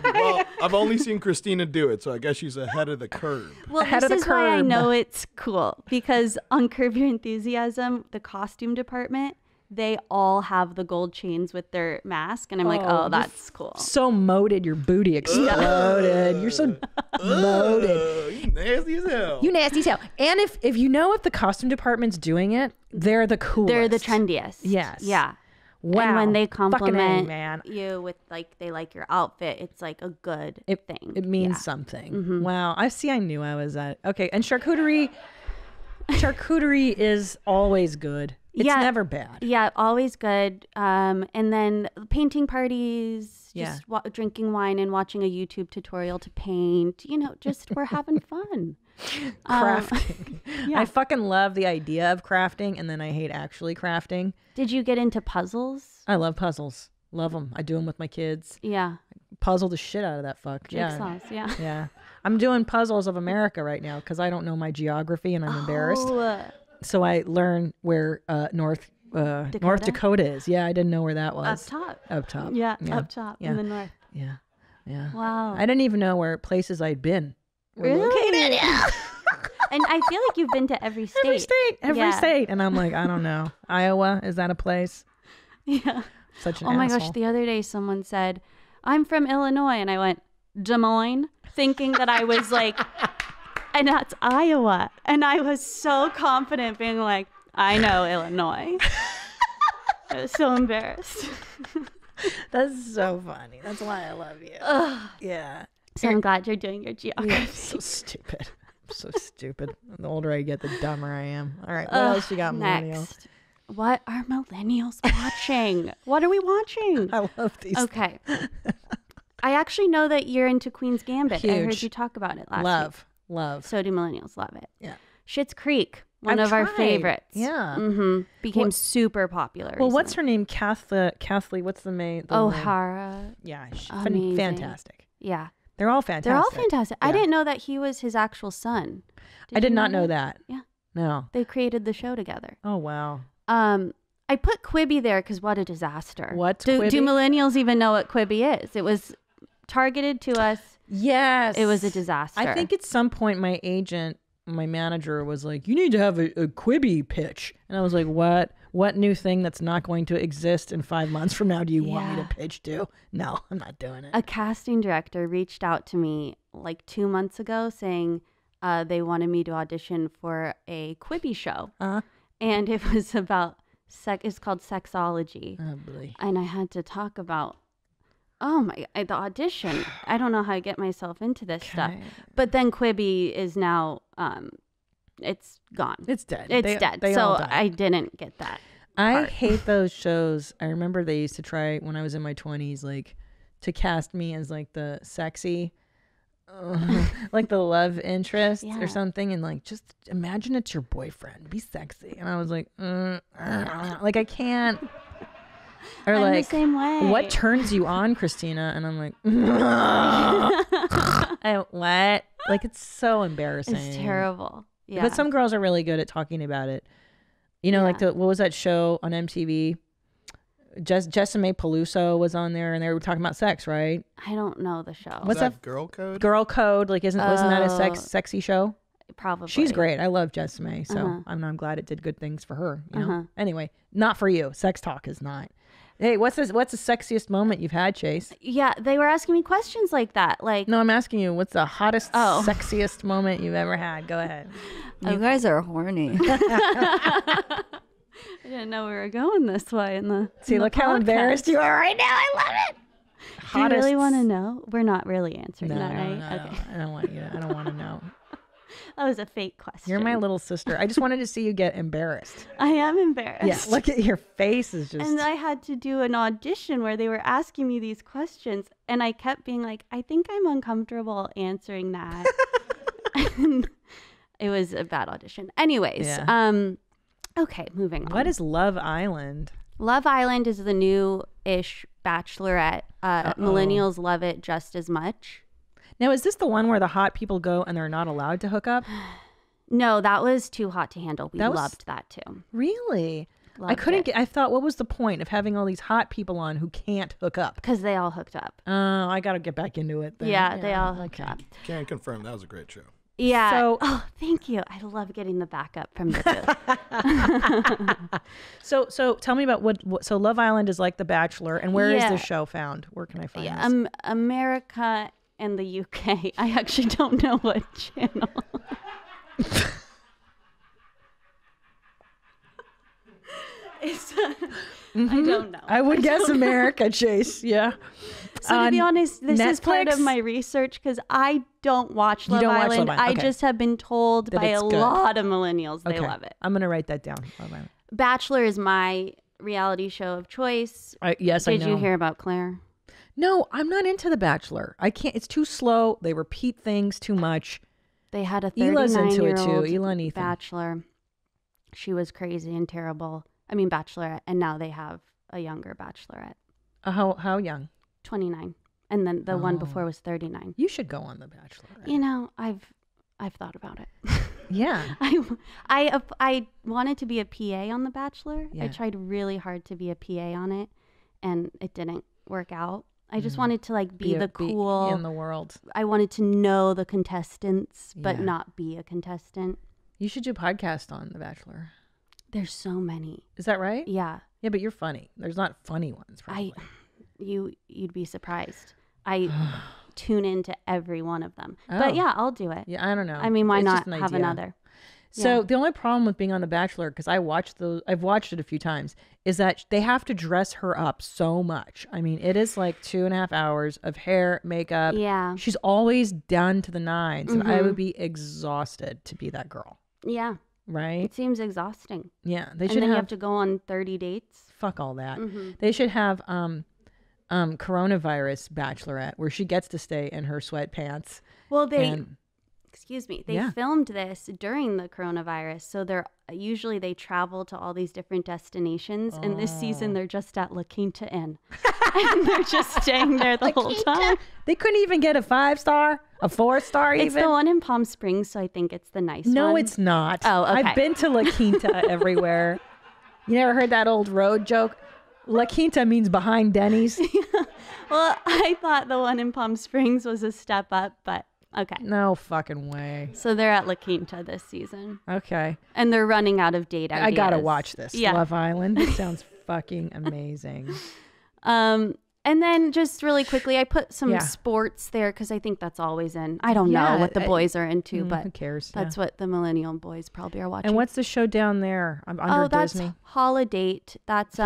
mom? Well, I've only seen Christina do it, so I guess she's ahead of the curve. Well, Ahead this of the is why I curb. know it's cool, because on Curb Your Enthusiasm, the costume department, they all have the gold chains with their mask, and I'm like, oh, that's cool. So moated, your booty exploded. You're so moated. You nasty as hell. You nasty as hell. And if you know if the costume department's doing it, they're the coolest. They're the trendiest. Yes. Yeah. Wow. And when they Fucking A, compliment man. you with like they like your outfit, it's like a good thing. It means something. Wow. I knew I was at. Okay. And charcuterie is always good. It's never bad. Yeah, always good. And then painting parties, just drinking wine and watching a YouTube tutorial to paint. You know, just we're having fun. Crafting. I fucking love the idea of crafting, and then I hate actually crafting. Did you get into puzzles? I love puzzles. Love them. I do them with my kids. Yeah. Puzzle the shit out of that fuck. Jigsaws, yeah. Yeah. I'm doing Puzzles of America right now because I don't know my geography and I'm embarrassed. So I learn where North Dakota is. Yeah, I didn't know where that was. Up top. Yeah, up top in the north. Yeah. Yeah. Wow. I didn't even know where places I'd been were Really? located. Yeah. And I feel like you've been to every state. Every state. And I'm like, I don't know. Iowa, is that a place? Yeah. Such an Oh my asshole. gosh, the other day someone said, I'm from Illinois. And I went, Des Moines, thinking that I was like, and that's Iowa. And I was so confident being like, I know Illinois. I was so embarrassed. That's so funny. That's why I love you. Yeah. So I'm glad you're doing your geography. Yeah, so stupid. I'm so stupid. The older I get, the dumber I am. All right, what else you got, Millennial? Next. What are millennials watching? What are we watching? I love these. Okay. I actually know that you're into Queen's Gambit. Huge. I heard you talk about it last week. Love. So do millennials. Love it. Yeah. Schitt's Creek, one I've of our tried. favorites. Yeah. Became super popular. Well, what's recently. her name? Kathleen. What's the main? O'Hara. Yeah. Amazing. Fantastic. Yeah. They're all fantastic. They're all fantastic. Yeah. I didn't know that he was his actual son. I did you not know that. Yeah. No. They created the show together. Oh, wow. I put Quibi there because what a disaster. What's do Quibi? millennials even know what Quibi is? It was targeted to us. Yes. It was a disaster. I think at some point my manager was like, you need to have a Quibi pitch. And I was like, what? What new thing that's not going to exist in 5 months from now do you want me to pitch to? No, I'm not doing it. A casting director reached out to me like 2 months ago saying they wanted me to audition for a Quibi show. And it was about it's called Sexology. Oh, boy. And I had to talk about the audition. I don't know how to get myself into this stuff. But then Quibi is now it's gone. It's dead. It's dead. They So all died. I didn't get that. I part. hate those shows. I remember they used to try when I was in my 20s, like to cast me as like the sexy, like the love interest or something. And like, just imagine it's your boyfriend. Be sexy. And I was like, like I can't. Or I'm like, the same way. What turns you on, Christina? And I'm like, what? Like, it's so embarrassing. It's terrible. Yeah. But some girls are really good at talking about it. You know, like what was that show on MTV? Jessime Peluso was on there, and they were talking about sex, right? I don't know the show. What's that? Girl Code? Girl Code. Like, wasn't that a sexy show? Probably. She's great. I love Jessime, so I'm glad it did good things for her. You know. Anyway, not for you. Sex talk is not. Hey, what's the sexiest moment you've had, Chase? Yeah, they were asking me questions like that. Like, no, I'm asking you, what's the hottest, sexiest moment you've ever had? Go ahead. You guys are horny. I didn't know we were going this way in the See, look how embarrassed you are right now. I love it. Do you really want to know? We're not really answering that, right? No, okay. I don't want you to. I don't want to know. That was a fake question. You're my little sister. I just wanted to see you get embarrassed. I am embarrassed. Yeah, look at your face is just... And I had to do an audition where they were asking me these questions, and I kept being like, I think I'm uncomfortable answering that. And it was a bad audition. Anyways, okay, moving on. What is Love Island? Love Island is the new-ish Bachelorette. Millennials love it just as much. Now, is this the one where the hot people go and they're not allowed to hook up? No, that was Too Hot to Handle. We loved that too. Really? Loved I thought, what was the point of having all these hot people on who can't hook up? Because they all hooked up. Oh, I got to get back into it then. Yeah, they all hooked up. Can confirm that was a great show. Yeah. So, thank you. I love getting the backup from the booth. So tell me about what. So Love Island is like The Bachelor, and where is this show found? Where can I find this? America and the UK. I actually don't know what channel. I don't know. I would guess America, Chase. Yeah. So to be honest, this is part of my research because I don't watch Love Island. I just have been told by a lot of millennials they love it. I'm going to write that down. Love Island. Bachelor is my reality show of choice. Yes, I know. Did you hear about Claire? No, I'm not into The Bachelor. I can't. It's too slow. They repeat things too much. They had a Ela's into it 39-year-old too. Ela and Ethan. Bachelor. She was crazy and terrible. I mean, Bachelorette, and now they have a younger Bachelorette. How young? 29, and then the one before was 39. You should go on The Bachelor. You know, I've thought about it. Yeah. I wanted to be a PA on The Bachelor. Yeah. I tried really hard to be a PA on it, and it didn't work out. I just wanted to be the cool in the world. I wanted to know the contestants, but not be a contestant. You should do a podcast on The Bachelor. There's so many. Is that right? Yeah. Yeah, but you're funny. There's not funny ones. Probably. You'd be surprised. I tune into every one of them. But yeah, I'll do it. Yeah, I don't know. I mean, why not have another? So the only problem with being on The Bachelor, because I've watched it a few times, is that they have to dress her up so much. I mean, it is like 2.5 hours of hair, makeup. Yeah. She's always done to the nines. And I would be exhausted to be that girl. Yeah. Right? It seems exhausting. Yeah. And then you have to go on 30 dates. Fuck all that. They should have coronavirus Bachelorette where she gets to stay in her sweatpants. Well, they filmed this during the coronavirus, so they travel to all these different destinations, and this season they're just at La Quinta Inn, and they're just staying there the whole time. They couldn't even get a 5-star, a 4-star even. It's the one in Palm Springs, so I think it's the nice one. No, it's not. Oh, okay. I've been to La Quinta everywhere. You never heard that old road joke? La Quinta means behind Denny's. Well, I thought the one in Palm Springs was a step up, but okay. No fucking way. So they're at La Quinta this season. Okay. And they're running out of date ideas. I gotta watch this. Yeah. Love Island. It sounds fucking amazing. And then just really quickly, I put some sports there because I think that's always in. I don't know what the boys are into, but who cares? That's what the millennial boys probably are watching. And what's the show down there? I'm under Disney. That's Holiday. That's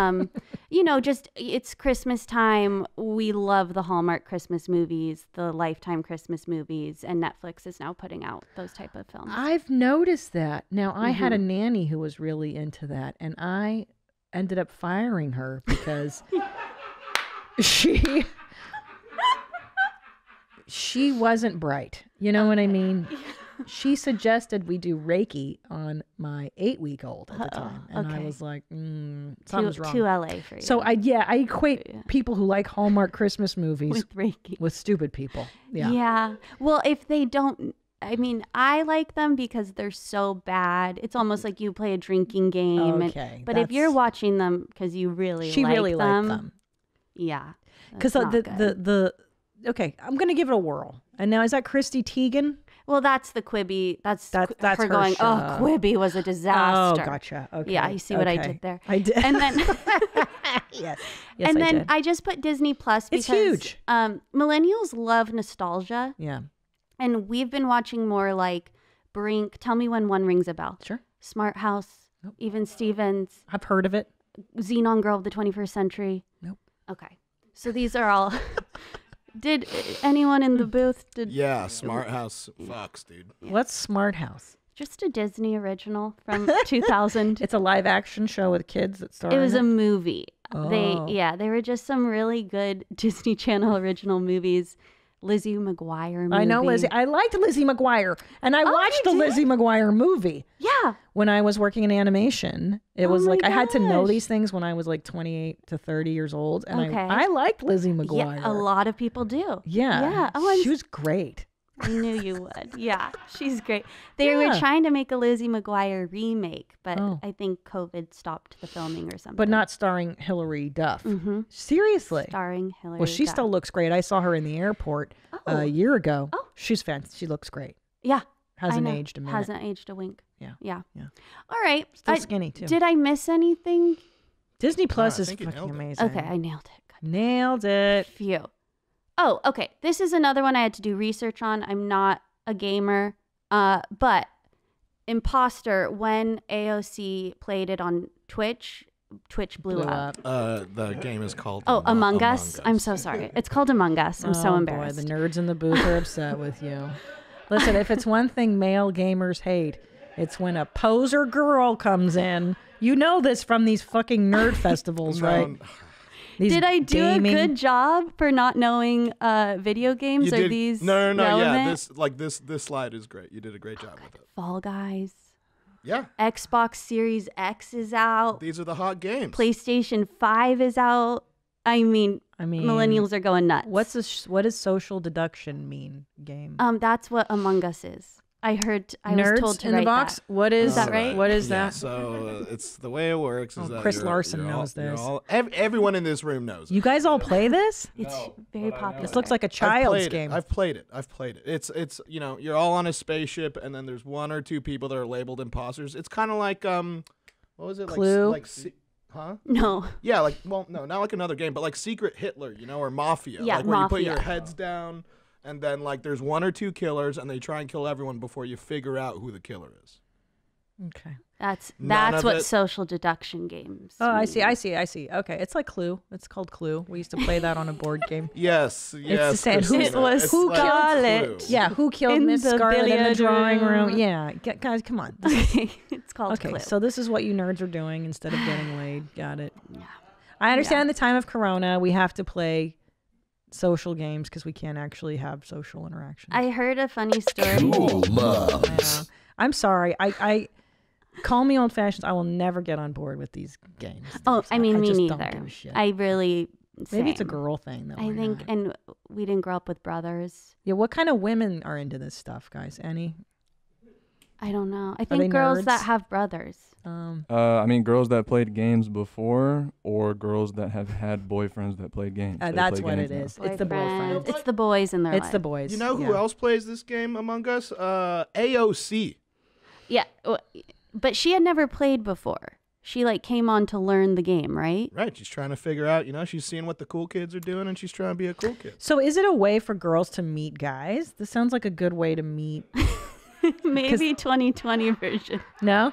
just it's Christmas time. We love the Hallmark Christmas movies, the Lifetime Christmas movies, and Netflix is now putting out those type of films. I've noticed that. Now I had a nanny who was really into that, and I ended up firing her because she wasn't bright. You know what I mean? She suggested we do Reiki on my 8-week-old at the time. And I was like, something's wrong. To LA for you. So I equate people who like Hallmark Christmas movies with Reiki. With stupid people. Yeah. Yeah. Well, if they don't, I mean, I like them because they're so bad. It's almost like you play a drinking game. Okay. But if you're watching them because you really like them. Yeah. Because okay, I'm going to give it a whirl. And now, is that Christy Teigen? Well, that's the Quibi. That's her going, show. Oh, Quibi was a disaster. Oh, gotcha. Okay. Yeah, you see what I did there. I did. And then, yes, and then did. I just put Disney Plus because it's huge. Millennials love nostalgia. Yeah. And we've been watching more like Brink. Tell me when one rings a bell. Sure. Smart House. Nope. Even Stevens. I've heard of it. Xenon Girl of the 21st Century. Nope. Okay. So these are all. Did anyone in the booth? Yeah, Smart House Fox, dude. Yeah. What's Smart House? Just a Disney original from 2000. It's a live action show with kids that star. It was a movie. Oh. They were just some really good Disney Channel original movies. Lizzie Mcguire movie. I know Lizzie. I liked Lizzie McGuire, and I watched the Lizzie McGuire movie. Yeah. When I was working in animation, it was like I had to know these things when I was like 28 to 30 years old, and I liked Lizzie McGuire. Yeah, a lot of people do. Yeah. Yeah. Oh, she was great. I knew you would. Yeah, she's great. They were trying to make a Lizzie McGuire remake, but I think COVID stopped the filming or something. But not starring Hilary Duff. Seriously. Starring Hilary Well, she Duff. still looks great. I saw her in the airport a year ago. Oh. She's fantastic. She looks great. Yeah. Hasn't aged a minute. Hasn't aged a wink. Yeah. All right. Still skinny, too. Did I miss anything? Disney Plus is fucking amazing. Okay, I nailed it. Good. Nailed it. Phew. Oh, okay. This is another one I had to do research on. I'm not a gamer, but Imposter, when AOC played it on Twitch blew up. The game is called Among Us. I'm so sorry. It's called Among Us. I'm so embarrassed. Boy, the nerds in the booth are upset with you. Listen, if it's one thing male gamers hate, it's when a poser girl comes in. You know this from these fucking nerd festivals, right? Did I do a good job for not knowing video games? Are these relevant? Yeah, this slide is great. You did a great job with it. Fall Guys. Yeah. Xbox Series X is out. These are the hot games. PlayStation 5 is out. I mean, millennials are going nuts. What does social deduction mean? Game. That's what Among Us is. I heard. I was told to in write the box. that. What is that? Right? What is that? So it's the way it works. Is that Chris Larson knows this. Everyone in this room knows. You guys all play this? It's very popular. This looks like a child's game. I've played it. It's you're all on a spaceship, and then there's one or two people that are labeled imposters. It's kind of like what was it? Clue. Huh? No. Yeah, no, not like another game, but like Secret Hitler, or Mafia. Yeah, like where Mafia. you put your heads down. And then, there's one or two killers, and they try and kill everyone before you figure out who the killer is. Okay. That's what social deduction games. Oh, mean. I see. Okay, it's like Clue. It's called Clue. We used to play that on a board game. Yes. It's the same. Who killed it? Yeah, who killed Miss Scarlet in the drawing room? Yeah, guys, come on. Okay, it's called Clue. Okay, so this is what you nerds are doing instead of getting laid. Got it. Yeah. I understand in the time of Corona, we have to play social games because we can't actually have social interactions. I heard a funny story. Cool moms. I'm sorry. I call me old fashioned. I will never get on board with these games. Me just neither. Don't give a shit. I really. Maybe it's a girl thing though. I think, and we didn't grow up with brothers. Yeah. What kind of women are into this stuff, guys? Any? I don't know. I think girls that have brothers. Girls that played games before, or girls that have had boyfriends that played games. That's what it is. It's the boyfriends. It's the boys in their life. It's the boys. You know who else plays this game among us? AOC. Yeah, but she had never played before. She came on to learn the game, right? Right. She's trying to figure out, she's seeing what the cool kids are doing, and she's trying to be a cool kid. So is it a way for girls to meet guys? This sounds like a good way to meet. Maybe 2020 version. No?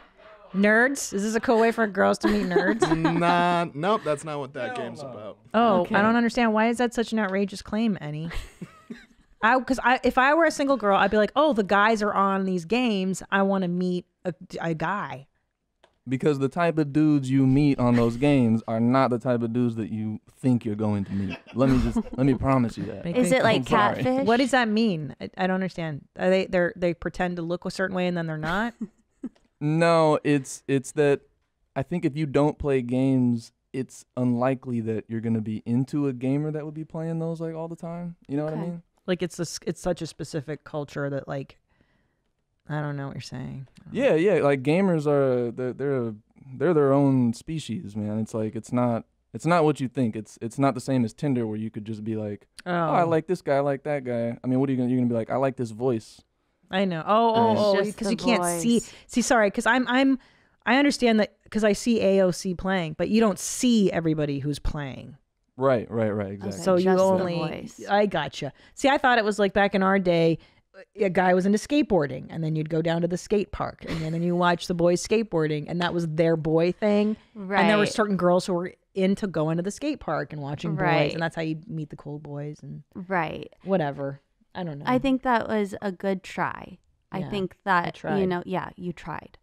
Nerds? Is this a cool way for girls to meet nerds? Nope, that's not what that game's about. Oh, okay. I don't understand. Why is that such an outrageous claim, Annie? Because if I were a single girl, I'd be like, oh, the guys are on these games. I want to meet a guy. Because the type of dudes you meet on those games are not the type of dudes that you think you're going to meet. Let me promise you that. Is it like catfish? What does that mean? I don't understand. Are they pretend to look a certain way and then they're not? No, it's that I think if you don't play games, it's unlikely that you're going to be into a gamer that would be playing those all the time. You know what I mean? Like it's such a specific culture that I don't know what you're saying. Yeah. Like gamers are they're their own species, man. It's it's not what you think. It's not the same as Tinder where you could just be like, oh, I like this guy, I like that guy. I mean, what are you're gonna be like? I like this voice. I know. Because you can't see. Sorry, because I understand that because I see AOC playing, but you don't see everybody who's playing. Right, exactly. So you only. I gotcha. See, I thought it was like back in our day. a guy was into skateboarding, and then you'd go down to the skate park, and then you watch the boys skateboarding, and that was their boy thing. Right. And there were certain girls who were into going to the skate park and watching boys, and that's how you meet the cool boys and whatever. I don't know. I think that was a good try. Yeah, I think that, you know, you tried.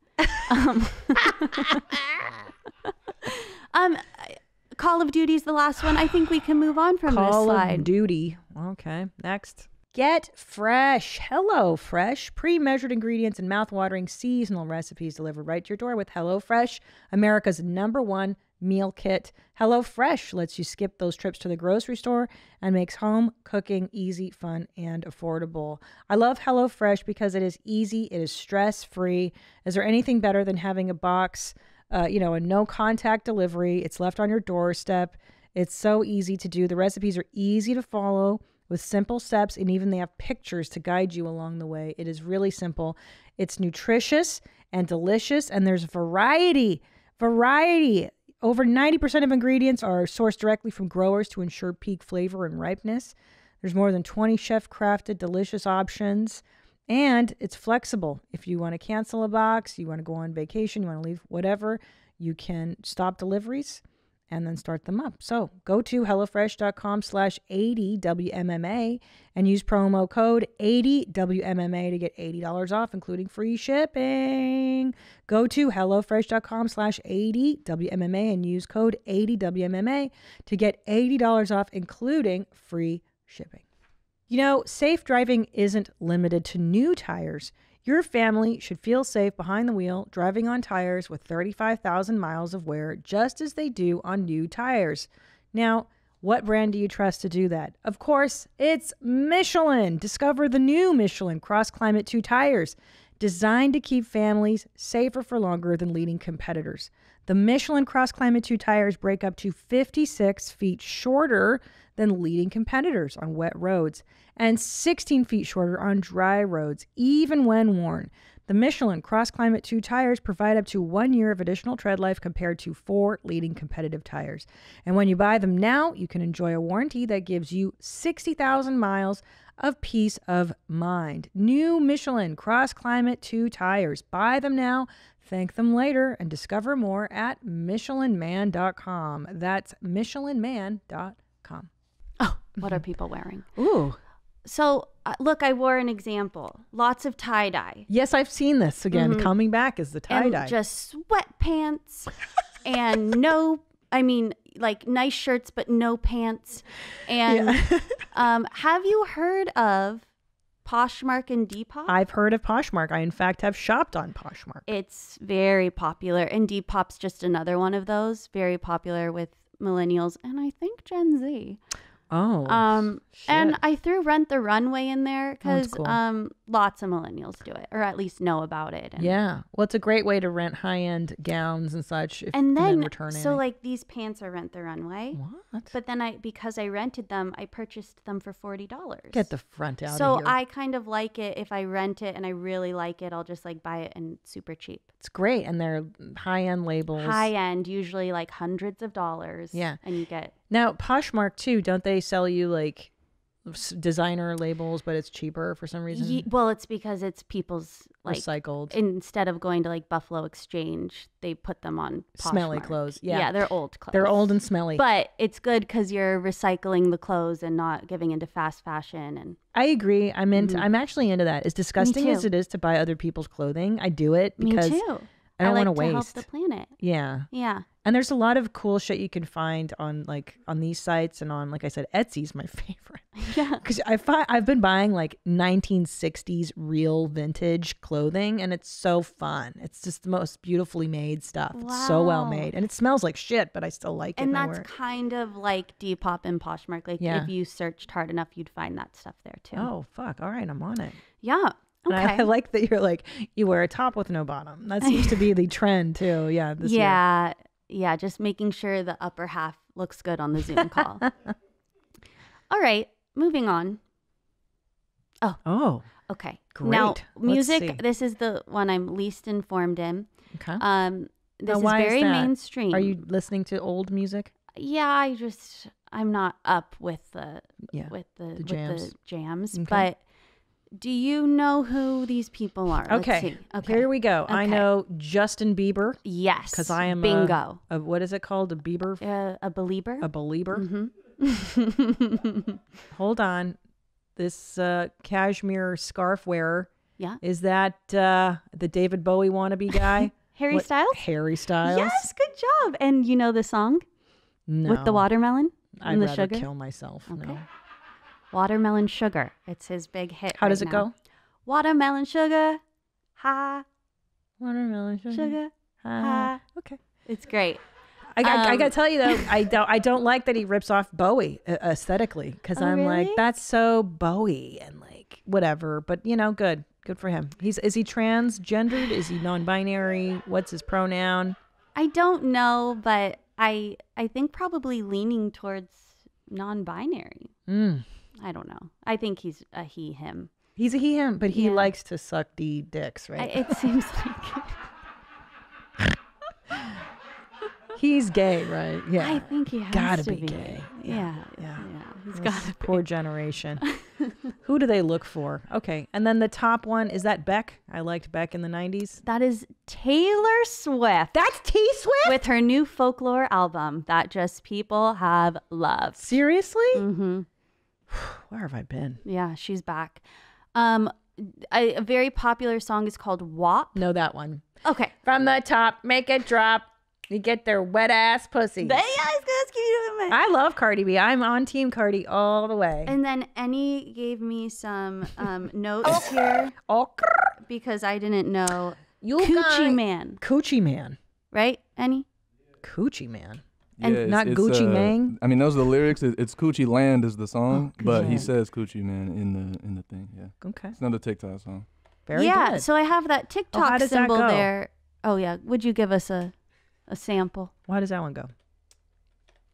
Call of Duty's the last one. I think we can move on from this slide. Call of Duty. Okay, next. Get Fresh. Hello Fresh. Pre-measured ingredients and mouth-watering seasonal recipes delivered right to your door with HelloFresh, America's #1 meal kit. HelloFresh lets you skip those trips to the grocery store and makes home cooking easy, fun, and affordable. I love HelloFresh because it is easy, it is stress-free. Is there anything better than having a box, a no-contact delivery? It's left on your doorstep. It's so easy to do. The recipes are easy to follow with simple steps, and even they have pictures to guide you along the way. It is really simple. It's nutritious and delicious, and there's variety. Over 90% of ingredients are sourced directly from growers to ensure peak flavor and ripeness. There's more than 20 chef-crafted delicious options, and it's flexible. If you want to cancel a box, you want to go on vacation, you want to leave, whatever, you can stop deliveries and then start them up. So go to HelloFresh.com/80WMMA and use promo code 80WMMA to get $80 off, including free shipping. Go to HelloFresh.com/80WMMA and use code 80WMMA to get $80 off, including free shipping. You know, safe driving isn't limited to new tires. Your family should feel safe behind the wheel, driving on tires with 35,000 miles of wear, just as they do on new tires. Now, what brand do you trust to do that? Of course, it's Michelin. Discover the new Michelin Cross Climate 2 tires, designed to keep families safer for longer than leading competitors. The Michelin Cross Climate 2 tires break up to 56 feet shorter than leading competitors on wet roads and 16 feet shorter on dry roads, even when worn. The Michelin Cross Climate 2 tires provide up to 1 year of additional tread life compared to 4 leading competitive tires. And when you buy them now, you can enjoy a warranty that gives you 60,000 miles of peace of mind. New Michelin Cross Climate 2 tires. Buy them now, thank them later, and discover more at MichelinMan.com. That's MichelinMan.com. Oh, what are people wearing? Ooh. So, look, I wore an example. Lots of tie-dye. Yes, I've seen this again. Coming back is the tie-dye. And just sweatpants and like nice shirts, but no pants. And have you heard of Poshmark and Depop? I've heard of Poshmark. I, in fact, have shopped on Poshmark. It's very popular. And Depop's just another one of those. Very popular with millennials and I think Gen Z. Oh, and I threw Rent the Runway in there because cool. Lots of millennials do it, or at least know about it. And yeah, well, it's a great way to rent high-end gowns and such. And then returning. So like these pants are Rent the Runway. What? But then because I rented them, I purchased them for $40. Get the front out. So of here. I kind of like it. If I rent it and I really like it, I'll just like buy it and super cheap. It's great, and they're high-end labels. High-end, usually like hundreds of dollars. Yeah, and you get. Now, Poshmark, too, don't they sell you, like, designer labels, but it's cheaper for some reason? Well, it's because it's people's, like... Recycled. Instead of going to, like, Buffalo Exchange, they put them on Poshmark. Smelly clothes, yeah. Yeah, they're old clothes. They're old and smelly. But it's good because you're recycling the clothes and not giving into fast fashion. And I agree. I'm actually into that. As disgusting as it is to buy other people's clothing, I do it because... Me too. I don't want to waste. Help the planet. Yeah. Yeah. And there's a lot of cool shit you can find on these sites and on, like I said, Etsy's my favorite. Yeah. Because I've been buying like 1960s real vintage clothing, and it's so fun. It's just the most beautifully made stuff. Wow. It's so well made, and it smells like shit, but I still like it. And that's kind of like Depop and Poshmark. Like if you searched hard enough, you'd find that stuff there too. Oh fuck! All right, I'm on it. Yeah. Okay. I like that you're like, you wear a top with no bottom. That seems to be the trend too. Yeah. This year. Yeah. Just making sure the upper half looks good on the Zoom call. All right. Moving on. Oh. Okay. Great. Now, music. This is the one I'm least informed in. Okay. This is very mainstream. Are you listening to old music? Yeah. I'm not up with the jams. Okay. But Do you know who these people are? Okay. Here we go. Okay. I know Justin Bieber. Yes. Because I am bingo. What is it called? A Bieber? A believer. A believer? Mm-hmm. Hold on. This cashmere scarf wearer. Yeah. Is that the David Bowie wannabe guy? Harry Styles? Harry Styles. Yes, good job. And you know the song? No. With the watermelon I'd and the rather sugar? kill myself. Okay. No. Watermelon Sugar. It's his big hit. How does it go? Watermelon sugar, ha. Watermelon Sugar, ha. Okay. It's great. I gotta tell you though, I don't like that he rips off Bowie aesthetically because I'm really? like, that's so Bowie and like whatever. But you know, good for him. Is he transgendered? Is he non-binary? What's his pronoun? I don't know, but I think probably leaning towards non-binary. I don't know. I think he's a he, him. He's a he, him, but he likes to suck D dicks, right? It seems like he's gay, right? Yeah. I think he has gotta to be gay. Yeah. He's got to. Poor generation. Who do they look for? Okay, and then the top one is that Beck. I liked Beck in the 90s. That is Taylor Swift. That's T Swift with her new folklore album that just people have loved. Seriously? Mm-hmm. Where have I been? Yeah, she's back. A very popular song is called WAP. No, that one. Okay. From the top, make it drop. You get their wet ass pussy. I love Cardi B. I'm on Team Cardi all the way. And then Annie gave me some notes here because I didn't know. Coochie Man. Coochie Man. Right, Annie? Coochie Man. And yeah, not Gucci Mang. I mean, those are the lyrics. It's Coochie Land is the song, but he says Coochie Man in the thing. Yeah. Okay. It's another TikTok song. Very good. So I have that TikTok symbol there. Oh yeah. Would you give us a sample? Why does that one go?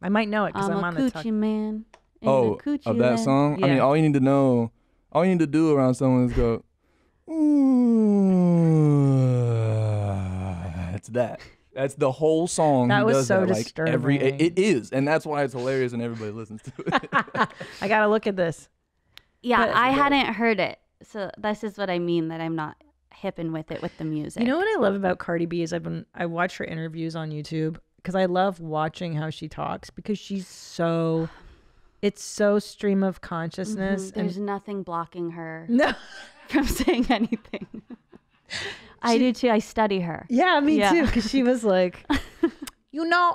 I might know it because I'm on the Coochie Man. Of that song? Yeah. I mean, all you need to do around someone is go, ooh. It's that. That's the whole song. That he was does so that, disturbing. It is, and that's why it's hilarious and everybody listens to it. I gotta look at this. Yeah, I hadn't heard it. So this is what I mean, that I'm not hipping with it with the music. You know what I love about Cardi B is I watch her interviews on YouTube because I love watching how she talks because it's so stream of consciousness. There's nothing blocking her No. from saying anything. I do too. I study her. Yeah, me too. Because she was like,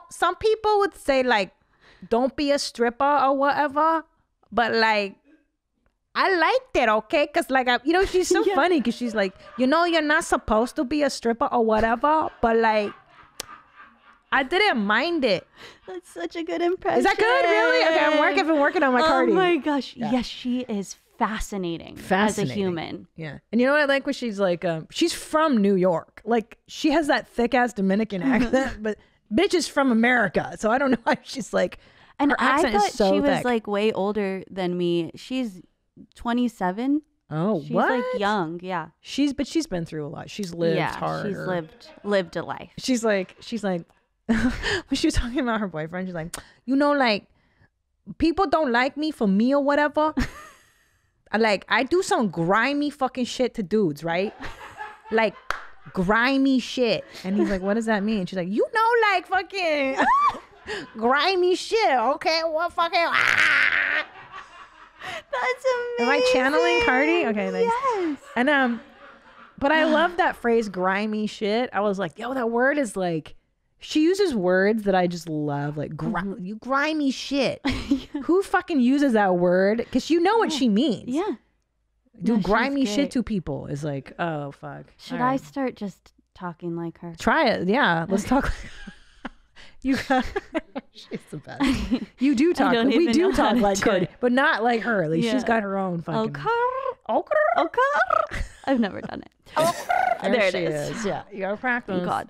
some people would say like, don't be a stripper or whatever. But like, I liked it, okay? Because like, she's so funny because she's like, you're not supposed to be a stripper or whatever. But like, I didn't mind it. That's such a good impression. Is that good? Really? Okay, I've been working on my Cardi. Oh my gosh. Yeah. Yes, she is fascinating as a human. Yeah. And you know what I like when she's like, she's from New York. Like, she has that thick ass Dominican accent, but bitch is from America. So I don't know why she's like, and her accent I thought is so she was thick. like way older than me. She's 27. Oh, she's what? like young. Yeah. She's been through a lot. She's lived hard. She's lived a life. She's like, when she was talking about her boyfriend, she's like, like, people don't like me for me or whatever. I do some grimy fucking shit to dudes, right? Like, grimy shit. And he's like, what does that mean? She's like, like, fucking grimy shit, okay? What fucking... That's amazing. Am I channeling Cardi? Okay, thanks. Yes. And, but I love that phrase, grimy shit. I was like, that word is like... She uses words that I just love, like you grimy shit. Who fucking uses that word? Because you know what she means. Yeah. Do grimy shit to people is like, oh fuck. Should I start just talking like her? Try it. Yeah, let's talk. You got. She's the best. You do talk. We do talk like Cardi, but not like her. Like she's got her own fucking. Okay. I've never done it. There it is. Yeah, you gotta practice. Thank God.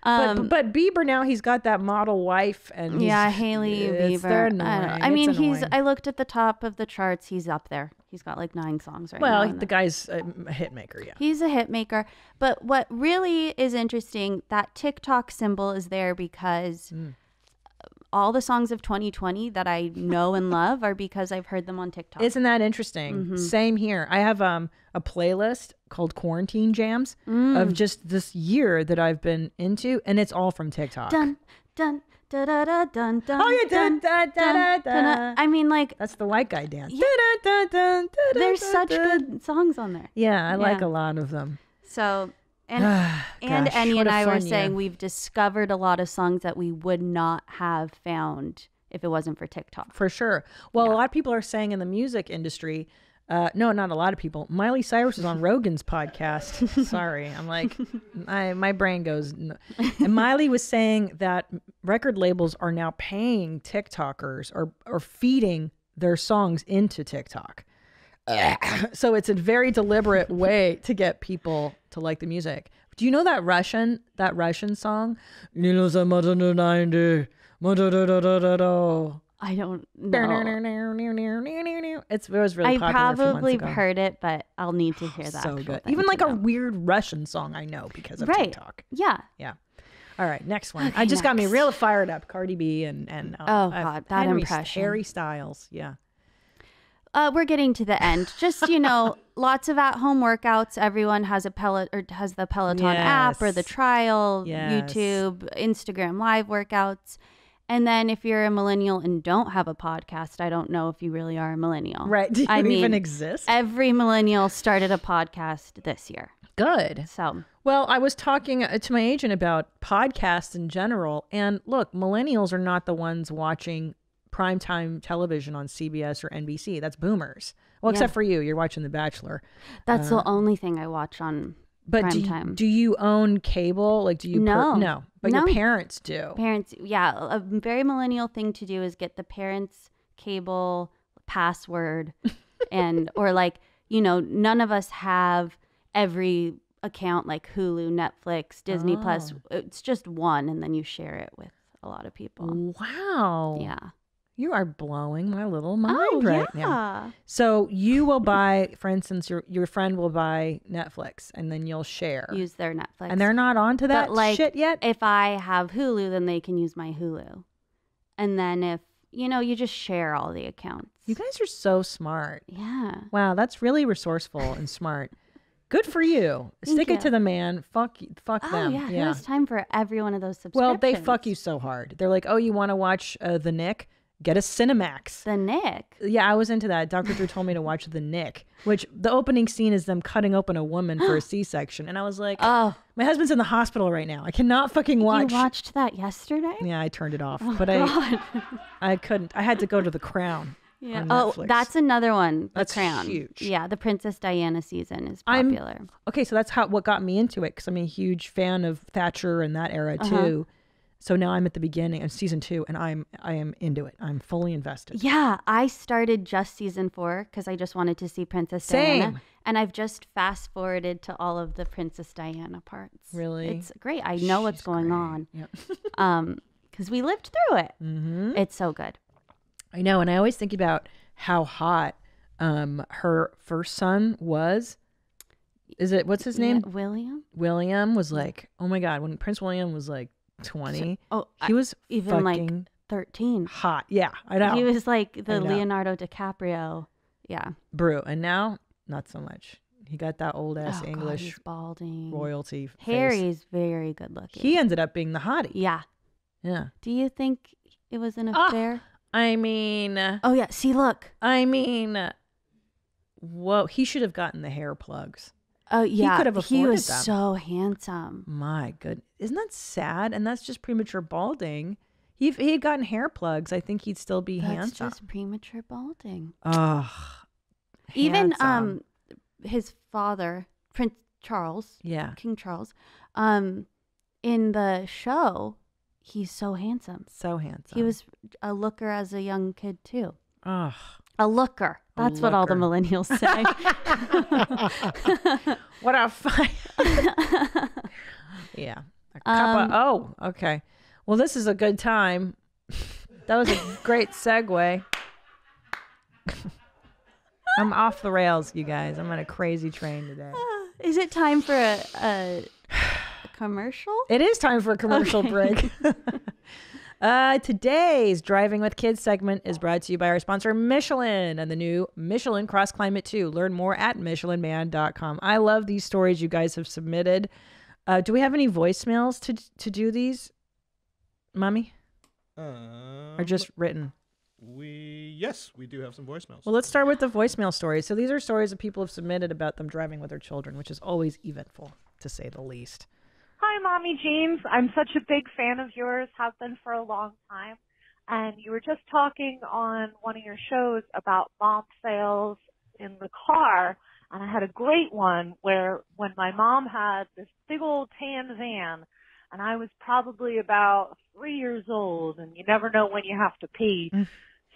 But Bieber now, he's got that model wife and Hailey Bieber. I mean, annoying. I looked at the top of the charts. He's up there. He's got like 9 songs right now. Well, the guy's a hit maker. Yeah, he's a hit maker. But what really is interesting, that TikTok symbol is there because all the songs of 2020 that I know and love are because I've heard them on TikTok. Isn't that interesting? Same here. I have a playlist called Quarantine Jams of just this year that I've been into, and it's all from TikTok. Dun, dun, da, da, da, dun, dun, oh, yeah, dun, dun, dun, dun, dun, dun. I mean, like... That's the white guy dance. Yeah. Dun, dun, dun, dun, there's such good songs on there. Yeah, I like a lot of them. So... And Annie and I were saying year. We've discovered a lot of songs that we would not have found if it wasn't for TikTok. For sure. Well, a lot of people are saying in the music industry, no, not a lot of people. Miley Cyrus is on Rogan's podcast. Sorry. I'm like, my brain goes. No. And Miley was saying that record labels are now paying TikTokers or feeding their songs into TikTok. So it's a very deliberate way to get people to like the music. Do you know that Russian song? I don't know. It was really popular. I probably heard it, but I'll need to hear that. So good. Even like a weird Russian song I know because of TikTok. Yeah. Yeah. All right, next one. Okay, I just got me real fired up. Cardi B and oh god, that impression. Harry Styles. Yeah. We're getting to the end. Just, lots of at-home workouts. Everyone has the Peloton app or the trial, YouTube, Instagram Live workouts. And then if you're a millennial and don't have a podcast, I don't know if you really are a millennial. Right. Do you even exist? Every millennial started a podcast this year. Good. So, well, I was talking to my agent about podcasts in general. And look, millennials are not the ones watching primetime television on CBS or NBC. That's boomers. Well, except for you. You're watching The Bachelor. That's the only thing I watch on primetime. Do you own cable? Like, do you? No. But your parents do. Parents, yeah. A very millennial thing to do is get the parents' cable password or like, none of us have every account like Hulu, Netflix, Disney Plus. It's just one, and then you share it with a lot of people. Wow. Yeah. You are blowing my little mind right now. So you will buy, for instance, your friend will buy Netflix, and then you'll share. Use their Netflix. And they're not onto that shit yet? If I have Hulu, then they can use my Hulu. And then if, you just share all the accounts. You guys are so smart. Yeah. Wow, that's really resourceful and smart. Good for you. Stick it to the man. Fuck them. Yeah. It was time for every one of those subscriptions. Well, they fuck you so hard. They're like, oh, you want to watch The Nick? Get a Cinemax. The Nick? Yeah, I was into that. Dr. Drew told me to watch The Nick, which the opening scene is them cutting open a woman for a C-section. And I was like, my husband's in the hospital right now. I cannot fucking watch. You watched that yesterday? Yeah, I turned it off. But I couldn't. I had to go to The Crown. Yeah. Oh, that's another one. That's Crown. Huge. Yeah, the Princess Diana season is popular. Okay, so that's what got me into it, because I'm a huge fan of Thatcher and that era too. So now I'm at the beginning of season 2, and I am into it. I'm fully invested. Yeah, I started just season 4 because I just wanted to see Princess Diana. And I've just fast forwarded to all of the Princess Diana parts. Really? It's great. I know what's going on. Yep. Because we lived through it. Mm-hmm. It's so good. I know, and I always think about how hot her first son was. What's his name? William. William was like, oh my God, when Prince William was like 20, he was even like 13. Hot. Yeah, I know. He was like the Leonardo DiCaprio. Yeah. Brew. And now, not so much. He got that old ass English he's balding. royalty face. Harry's very good looking. He ended up being the hottie. Yeah. Yeah. Do you think it was an affair? I mean. Oh, yeah. See, look. I mean, whoa. He should have gotten the hair plugs. Oh, yeah. He could have afforded He was them. so handsome. My goodness. Isn't that sad? And that's just premature balding. If he had gotten hair plugs, I think he'd still be handsome. That's just premature balding. Ugh. Even his father, Prince Charles. Yeah. King Charles. In the show, he's so handsome. So handsome. He was a looker as a young kid, too. Ugh. A looker. That's what all the millennials say. What a fight. Yeah. Okay. Well, this is a good time. That was a great segue. I'm off the rails, you guys. I'm on a crazy train today. Is it time for a commercial? It is time for a commercial break. Today's Driving with Kids segment is brought to you by our sponsor, Michelin, and the new Michelin Cross Climate 2. Learn more at MichelinMan.com. I love these stories you guys have submitted. Do we have any voicemails to do these, Mommy? Or just written? Yes, we do have some voicemails. Well, let's start with the voicemail stories. So these are stories that people have submitted about them driving with their children, which is always eventful, to say the least. Hi, Mommy Jeans. I'm such a big fan of yours, have been for a long time. And you were just talking on one of your shows about mom fails in the car. And I had a great one where when my mom had this big old tan van, and I was probably about 3 years old, and you never know when you have to pee.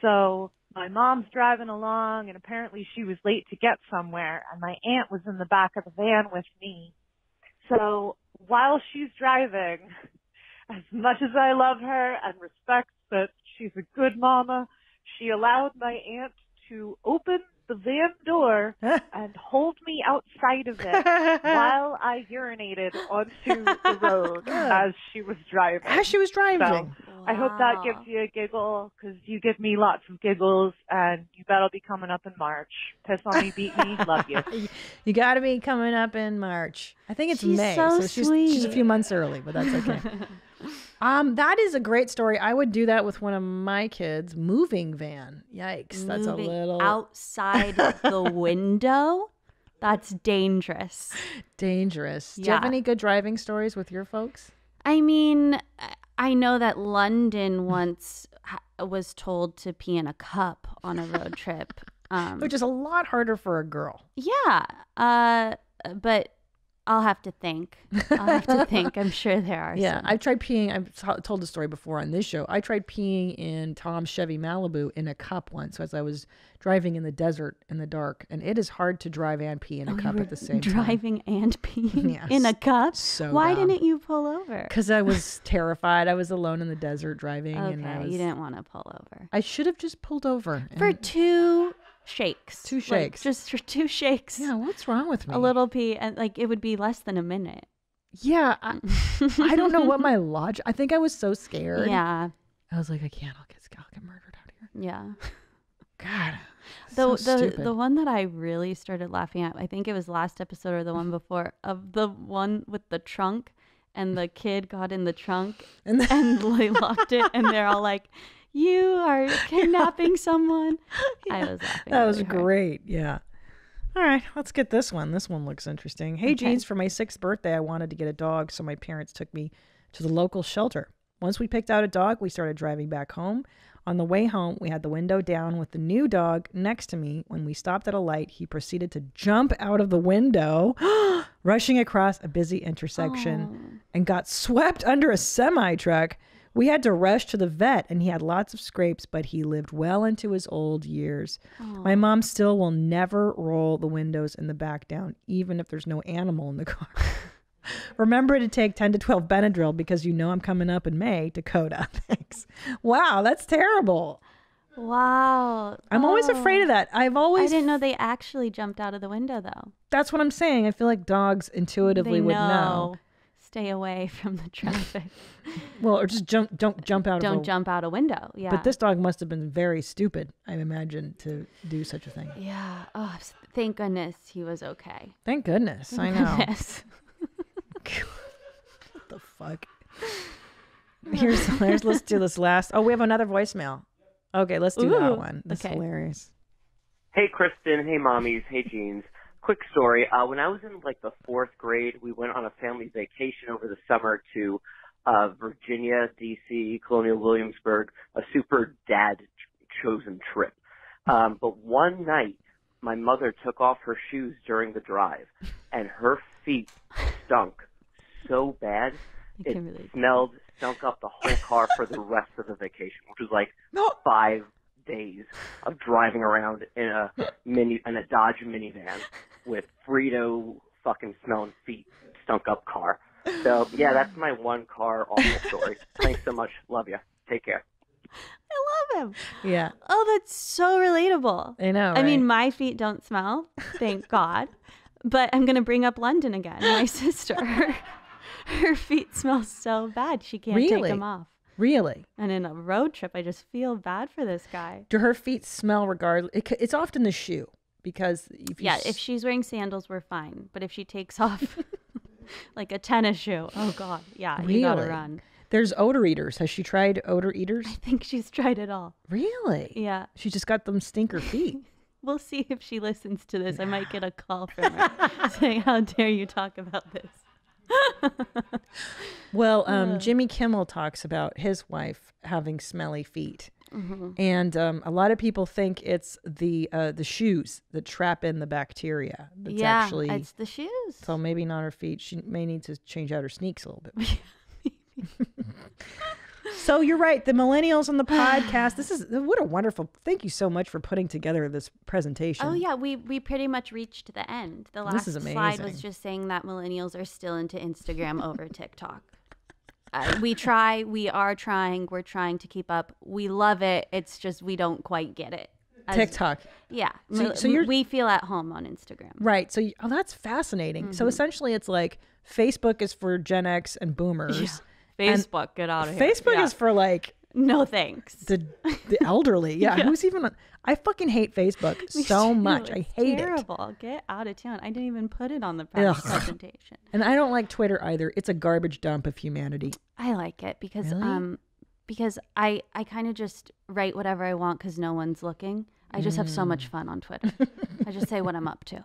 So my mom's driving along, and apparently she was late to get somewhere, and my aunt was in the back of the van with me. So while she's driving, as much as I love her and respect that she's a good mama, she allowed my aunt to open the van door and hold me outside of it while I urinated onto the road as she was driving. So I hope that gives you a giggle, because you give me lots of giggles, and you bet I'll be coming up in March. Piss on me, beat me, love you. You got to be coming up in March. I think it's May, so she's a few months early, but that's okay. That is a great story. I would do that with one of my kids' moving van. Yikes, that's a little outside the window. That's dangerous. Dangerous. Do you have any good driving stories with your folks? I mean, I know that London once was told to pee in a cup on a road trip. Which is a lot harder for a girl. Yeah. But I'll have to think. I'm sure there are some. I've tried peeing. I've told the story before on this show. I tried peeing in Tom's Chevy Malibu in a cup once as I was driving in the desert in the dark. And it is hard to drive and pee in a cup at the same time. Driving and peeing in a cup? So Why didn't you pull over? Because I was terrified. I was alone in the desert driving. Okay, you didn't want to pull over. I should have just pulled over. For 2 shakes. 2 shakes. Just for 2 shakes. Yeah, what's wrong with me? A little pee, and it would be less than a minute. Yeah, I don't know what my logic. I think I was so scared. Yeah, I was like, I can't. I'll get murdered out here. Yeah. God. The one that I really started laughing at, I think it was last episode or the one before, of the one with the trunk, and the kid got in the trunk and they locked it, and they're all like, "You are kidnapping someone." I was laughing. That was great. Yeah. All right, let's get this one. This one looks interesting. Hey, Jeans, for my 6th birthday, I wanted to get a dog, so my parents took me to the local shelter. Once we picked out a dog, we started driving back home. On the way home, we had the window down with the new dog next to me. When we stopped at a light, he proceeded to jump out of the window, rushing across a busy intersection, and got swept under a semi-truck. We had to rush to the vet, and he had lots of scrapes, but he lived well into his old years. My mom still will never roll the windows in the back down, even if there's no animal in the car. Remember to take 10 to 12 Benadryl, because you know I'm coming up in May. Dakota. Thanks. Wow, that's terrible. Wow. I'm always afraid of that. I didn't know they actually jumped out of the window, though. That's what I'm saying. I feel like dogs intuitively would know. Stay away from the traffic. Well, or just don't jump out. Don't jump out a window. Yeah. But this dog must have been very stupid, I imagine, to do such a thing. Yeah. Oh, thank goodness he was okay. Thank goodness. I know. What the fuck? Let's do this last. Oh, we have another voicemail. Okay, let's do that one. That's hilarious. Hey, Kristen. Hey, mommies. Hey, Jeans. Quick story. When I was in the 4th grade, we went on a family vacation over the summer to Virginia, D.C., Colonial Williamsburg, a super dad-chosen trip. But one night, my mother took off her shoes during the drive, and her feet stunk so bad it stunk up the whole car for the rest of the vacation, which was 5 days of driving around in a Dodge minivan with Frito fucking smelling feet, stunk up car. So yeah, that's my one car awful story. Thanks so much. Love you. Take care. I love him. Yeah. Oh, that's so relatable. I know. I mean, my feet don't smell, thank God. But I'm going to bring up London again. My sister, her feet smell so bad. She can't take them off. Really? And in a road trip, I just feel bad for this guy. Do her feet smell regardless? It's often the shoe because if she's wearing sandals, we're fine. But if she takes off like a tennis shoe, oh God, yeah, really? You gotta run. There's odor eaters. Has she tried odor eaters? I think she's tried it all. Really? Yeah. She just got them stinker feet. We'll see if she listens to this. I might get a call from her saying, how dare you talk about this? Well, Jimmy Kimmel talks about his wife having smelly feet. Mm-hmm. And a lot of people think it's the shoes that trap in the bacteria. It's the shoes. So maybe not her feet. She may need to change out her sneaks a little bit. So you're right. The millennials on the podcast. What a wonderful. Thank you so much for putting together this presentation. Oh yeah, we pretty much reached the end. The last slide was just saying that millennials are still into Instagram over TikTok. We are trying. We're trying to keep up. We love it. It's just we don't quite get it. TikTok. Yeah. So we feel at home on Instagram. Right. So that's fascinating. Mm-hmm. So essentially it's like Facebook is for Gen X and boomers. Yeah. Facebook, get out of here. Facebook is for like no thanks. The elderly. Yeah. Who's even I fucking hate Facebook so much. I hate it. Terrible. Get out of town. I didn't even put it on the presentation. And I don't like Twitter either. It's a garbage dump of humanity. I like it because I kind of just write whatever I want because no one's looking. I just have so much fun on Twitter. I just say what I'm up to.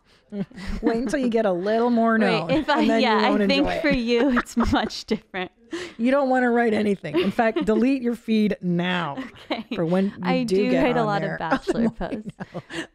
Wait until you get a little more known. I think for you it's much different. You don't want to write anything. In fact, delete your feed now. Okay. For when you I do get write on a lot there. of bachelor posts.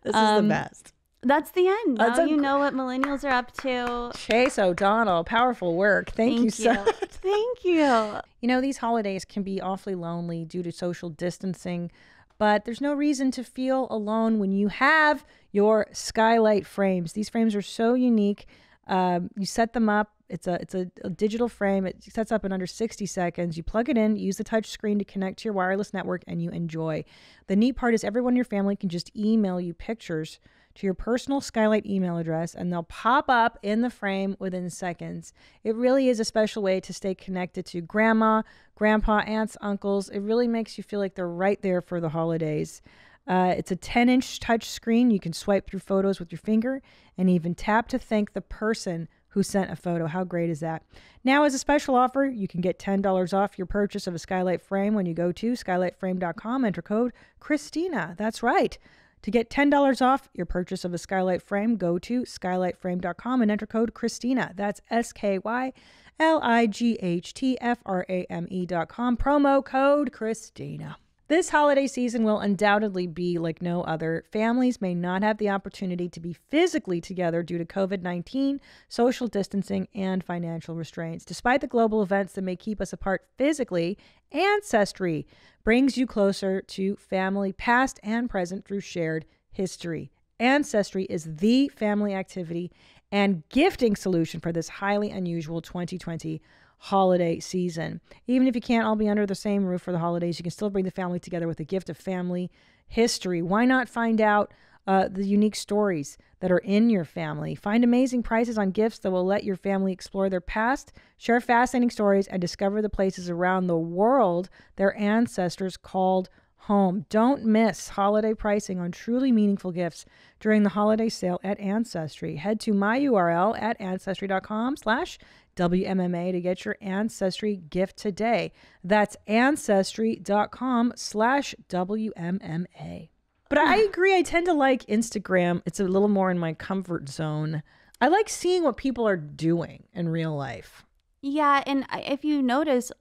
This is the best. That's the end. Now you know what millennials are up to. Chase O'Donnell, powerful work. Thank you so much. Thank you. You know, these holidays can be awfully lonely due to social distancing, but there's no reason to feel alone when you have your skylight frames. These frames are so unique. You set them up. It's a digital frame. It sets up in under 60 seconds. You plug it in, use the touch screen to connect to your wireless network, and you enjoy. The neat part is everyone in your family can just email you pictures to your personal Skylight email address, and they'll pop up in the frame within seconds. It really is a special way to stay connected to grandma, grandpa, aunts, uncles. It really makes you feel like they're right there for the holidays. It's a 10-inch touch screen. You can swipe through photos with your finger and even tap to thank the person who sent a photo. How great is that? Now, as a special offer, you can get $10 off your purchase of a Skylight frame when you go to skylightframe.com. Enter code Christina. That's right. To get $10 off your purchase of a Skylight frame, go to skylightframe.com and enter code Christina. That's SKYLIGHTFRAME.com. Promo code Christina. This holiday season will undoubtedly be like no other. Families may not have the opportunity to be physically together due to COVID-19, social distancing, and financial restraints. Despite the global events that may keep us apart physically, Ancestry brings you closer to family, past and present, through shared history. Ancestry is the family activity and gifting solution for this highly unusual 2020 holiday season. Even if you can't all be under the same roof for the holidays, you can still bring the family together with a gift of family history. Why not find out the unique stories that are in your family? Find amazing prices on gifts that will let your family explore their past, share fascinating stories, and discover the places around the world their ancestors called home. Don't miss holiday pricing on truly meaningful gifts during the holiday sale at Ancestry. Head to my URL at ancestry.com/WMMA to get your Ancestry gift today. That's ancestry.com/WMMA. But I agree. I tend to like Instagram. It's a little more in my comfort zone. I like seeing what people are doing in real life. Yeah. And if you notice,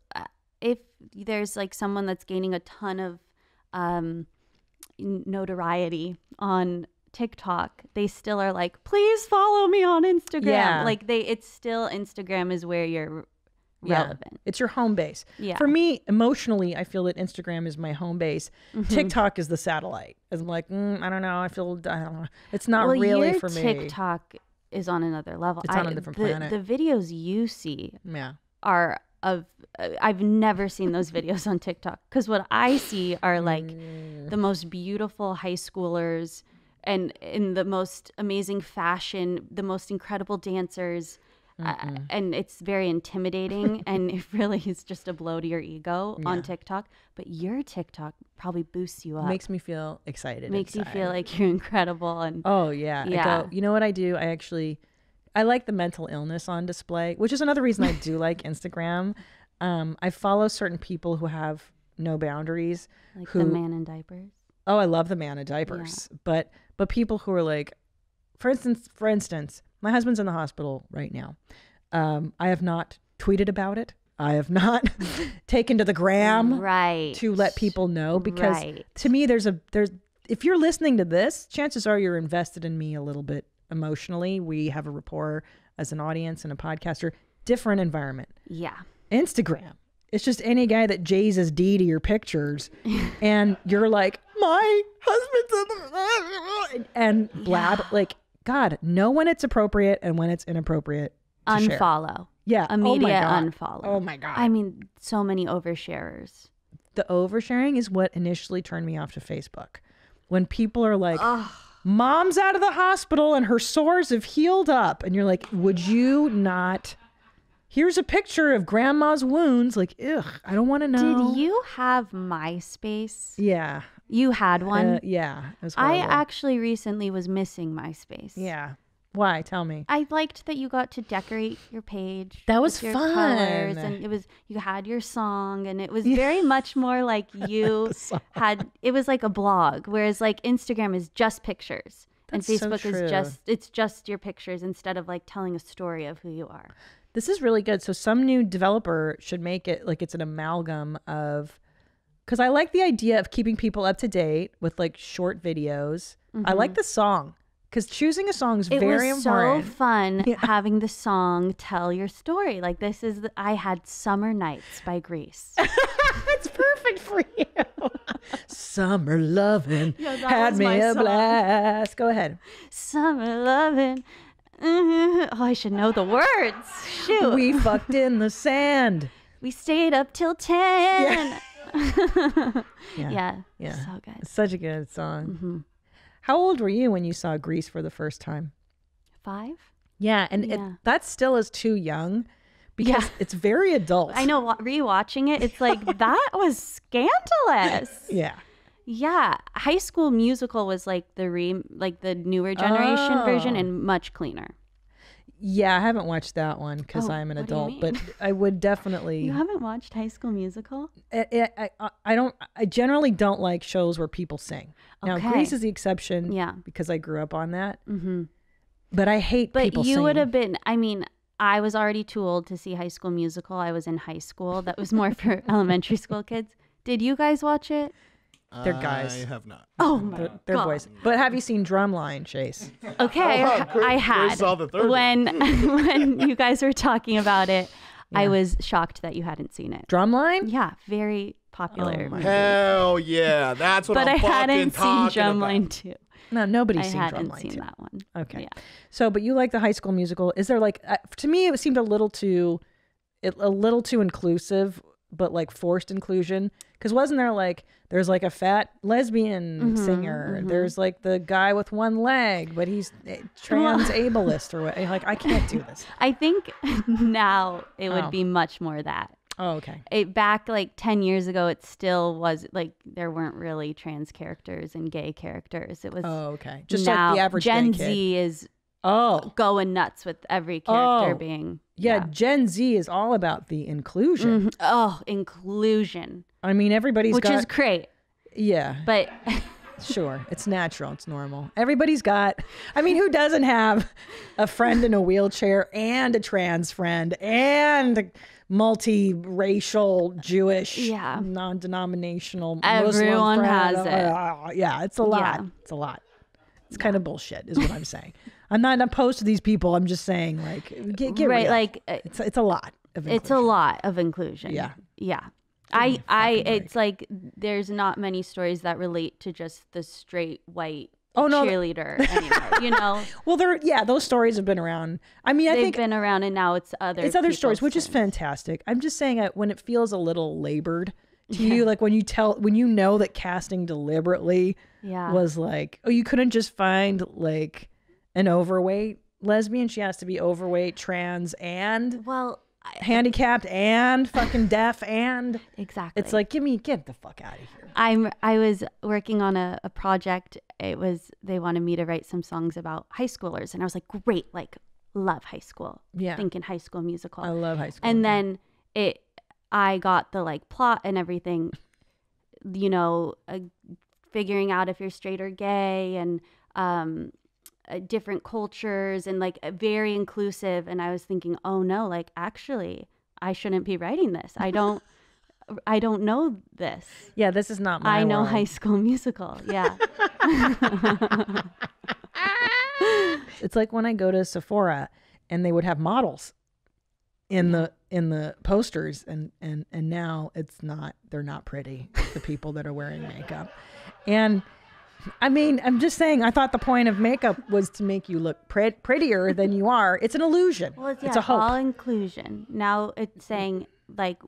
if there's like someone that's gaining a ton of notoriety on TikTok, they still are like, please follow me on Instagram. Yeah. Like it's still, Instagram is where you're relevant. It's your home base. Yeah. For me, emotionally, I feel that Instagram is my home base. Mm-hmm. TikTok is the satellite. I'm like, I don't know. I don't know. It's not really for me. TikTok is on another level. It's on a different planet. The videos you see are of, I've never seen those videos on TikTok, because what I see are like the most beautiful high schoolers and in the most amazing fashion, the most incredible dancers. and it's very intimidating, and it really is just a blow to your ego on TikTok. But your TikTok probably boosts you up. Makes me feel excited. Makes you feel like you're incredible. And oh yeah. I go, you know what I do? I like the mental illness on display, which is another reason I do like Instagram. I follow certain people who have no boundaries. Like the man in diapers. Oh, I love the man in diapers. Yeah. But people who are like, for instance, my husband's in the hospital right now. I have not tweeted about it. I have not taken to the gram to let people know, because to me, there's if you're listening to this, chances are you're invested in me a little bit emotionally. We have a rapport as an audience and a podcaster. Different environment. Yeah. Instagram. It's just any guy that jays D to your pictures, and you're like, my husband's and blab. Like, God, know when it's appropriate and when it's inappropriate. Unfollow. Share. Yeah. Immediate unfollow. Oh my God. I mean, so many oversharers. The oversharing is what initially turned me off to Facebook. When people are like, mom's out of the hospital and her sores have healed up. And you're like, would you not? Here's a picture of grandma's wounds. Like, ugh, I don't want to know. Did you have MySpace? Yeah. You had one? Yeah. It was I actually recently was missing MySpace. Yeah. Why? Tell me. I liked that you got to decorate your page. That was with your fun. Colors, and you had your song, and it was very much more like you had. It was like a blog, whereas like Instagram is just pictures, and Facebook is just your pictures instead of like telling a story of who you are. This is really good. So some new developer should make it like it's an amalgam of, because I like the idea of keeping people up to date with like short videos. I like the song. Because choosing a song is very important. It was so fun having the song tell your story. Like I had Summer Nights by Grease. That's perfect for you. Summer lovin' had me a blast. Go ahead. Summer lovin'. Oh, I should know the words. Shoot. We fucked in the sand. We stayed up till 10. Yeah. So good. It's such a good song. Mm-hmm. How old were you when you saw Grease for the first time? 5. Yeah, and that still is too young because it's very adult. I know, rewatching it, it's like, that was scandalous. Yeah. Yeah, High School Musical was like the newer generation version and much cleaner. Yeah, I haven't watched that one because I'm an adult, but I would definitely. You haven't watched High School Musical? I generally don't like shows where people sing. Now, Grease is the exception, because I grew up on that. Mm-hmm. But I hate people singing. But you would have been. I mean, I was already too old to see High School Musical. I was in high school. That was more for elementary school kids. Did you guys watch it? They're guys. I have not. Oh my they're God. Boys. But have you seen Drumline, Chase? Okay, I had. When you guys were talking about it, I was shocked that you hadn't seen it. Drumline? Yeah, very popular. Oh, hell yeah, that's what but I'm fucking talking about. But I hadn't seen Drumline 2. No, nobody's seen Drumline 2. I hadn't seen that one. Okay. Yeah. So, but you like the High School Musical? Is there like, to me, it seemed a little too inclusive, but like forced inclusion. Because wasn't there like, there's like a fat lesbian singer. Mm-hmm. There's like the guy with one leg, but he's trans ableist or what. Like, I can't do this. I think now it would be much more that. Oh, okay. Back like 10 years ago, it still was like there weren't really trans characters and gay characters. It was. Oh, okay. Just now, like the average Gen gay kid. Z is going nuts with every character being. Yeah, Gen Z is all about the inclusion. Mm-hmm. Oh, inclusion. I mean, which is great. Yeah. But sure, it's natural, it's normal. Everybody's got, I mean, who doesn't have a friend in a wheelchair and a trans friend and a multiracial Jewish, non-denominational Everyone Muslim friend? has it. Yeah, it's a lot. Yeah. It's a lot. It's kind of bullshit is what I'm saying. I'm not opposed to these people. I'm just saying, like, get right, real. like it's a lot of inclusion. It's a lot of inclusion. Yeah. It's like there's not many stories that relate to just the straight white cheerleader anymore, you know? Well, those stories have been around. I mean, I think they've been around, and now it's other stories, which is fantastic. I'm just saying when it feels a little labored to you, like when you know that casting deliberately was like, oh, you couldn't just find like an overweight lesbian, she has to be overweight, trans, and handicapped, and fucking deaf, and exactly. It's like, get the fuck out of here. I was working on a project. They wanted me to write some songs about high schoolers, and I was like, great, like love high school. Yeah. Thinking High School Musical. I love High School. And then I got the like plot and everything, figuring out if you're straight or gay, and different cultures, and like very inclusive. And I was thinking, oh no, like actually I shouldn't be writing this. I don't know this. Yeah, this is not my know world. High School Musical. Yeah. It's like when I go to Sephora and they would have models in the posters, and now they're not pretty, the people that are wearing makeup. And I mean, I'm just saying, I thought the point of makeup was to make you look prettier than you are. It's an illusion. Well, it's a hope. All inclusion. Now it's saying like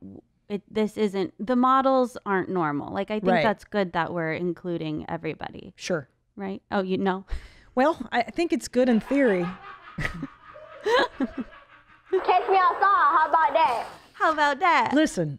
this isn't, the models aren't normal. Like I think that's good that we're including everybody. Sure. Right? Oh, you know. Well, I think it's good in theory. Catch me outside. How about that? How about that? Listen,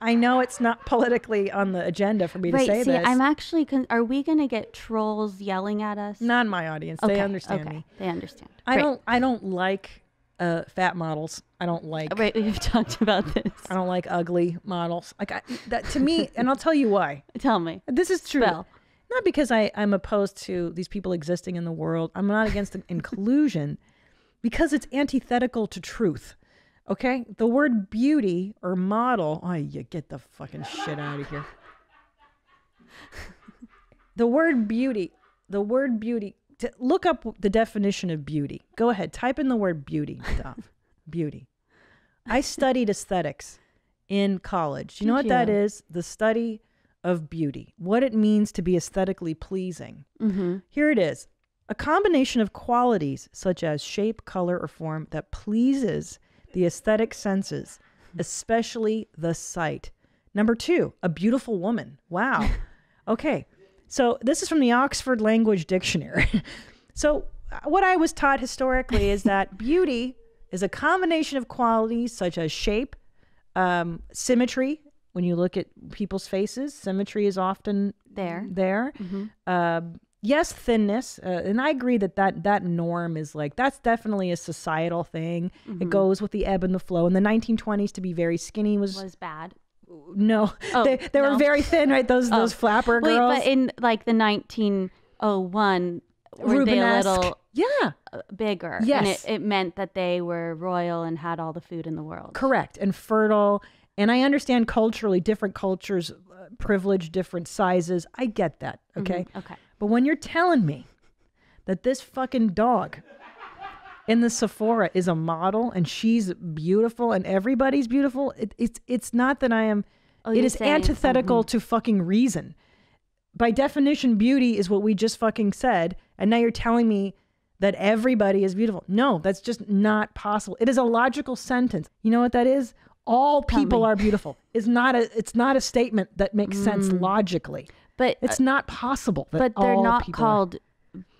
I know it's not politically on the agenda for me to say this. I'm actually. Are we going to get trolls yelling at us? Not in my audience. Okay, they understand me. They understand. I don't like fat models. I don't like. Right, we've talked about this. I don't like ugly models. Like that to me, and I'll tell you why. Tell me. This is true. Spell. Not because I'm opposed to these people existing in the world. I'm not against inclusion, because it's antithetical to truth. Okay? The word beauty or model, you get the fucking shit out of here. The word beauty, look up the definition of beauty. Go ahead, type in the word beauty stuff. Beauty. I studied aesthetics in college. You know what that is? The study of beauty, what it means to be aesthetically pleasing. Mm-hmm. Here it is. A combination of qualities such as shape, color, or form that pleases the aesthetic senses, especially the sight. Number 2, a beautiful woman. Wow. Okay. So this is from the Oxford Language Dictionary. So what I was taught historically is that beauty is a combination of qualities such as shape, symmetry. When you look at people's faces, symmetry is often there. Mm-hmm. Yes, thinness. And I agree that norm is like, that's definitely a societal thing. Mm-hmm. It goes with the ebb and the flow. In the 1920s, to be very skinny was bad. No, they were very thin, right? Those flapper girls. Wait, but in like the 1901, were they a little bigger? Yes. And it meant that they were royal and had all the food in the world. Correct. And fertile. And I understand culturally, different cultures privilege different sizes. I get that. Okay. Mm-hmm. Okay. But when you're telling me that this fucking dog in the Sephora is a model and she's beautiful and everybody's beautiful, it's not that I am. It is antithetical to fucking reason. By definition, beauty is what we just fucking said, and now you're telling me that everybody is beautiful. No, that's just not possible. It is a logical sentence. You know what that is? All people are beautiful. It's not a statement that makes sense logically. But it's not possible. But they're not called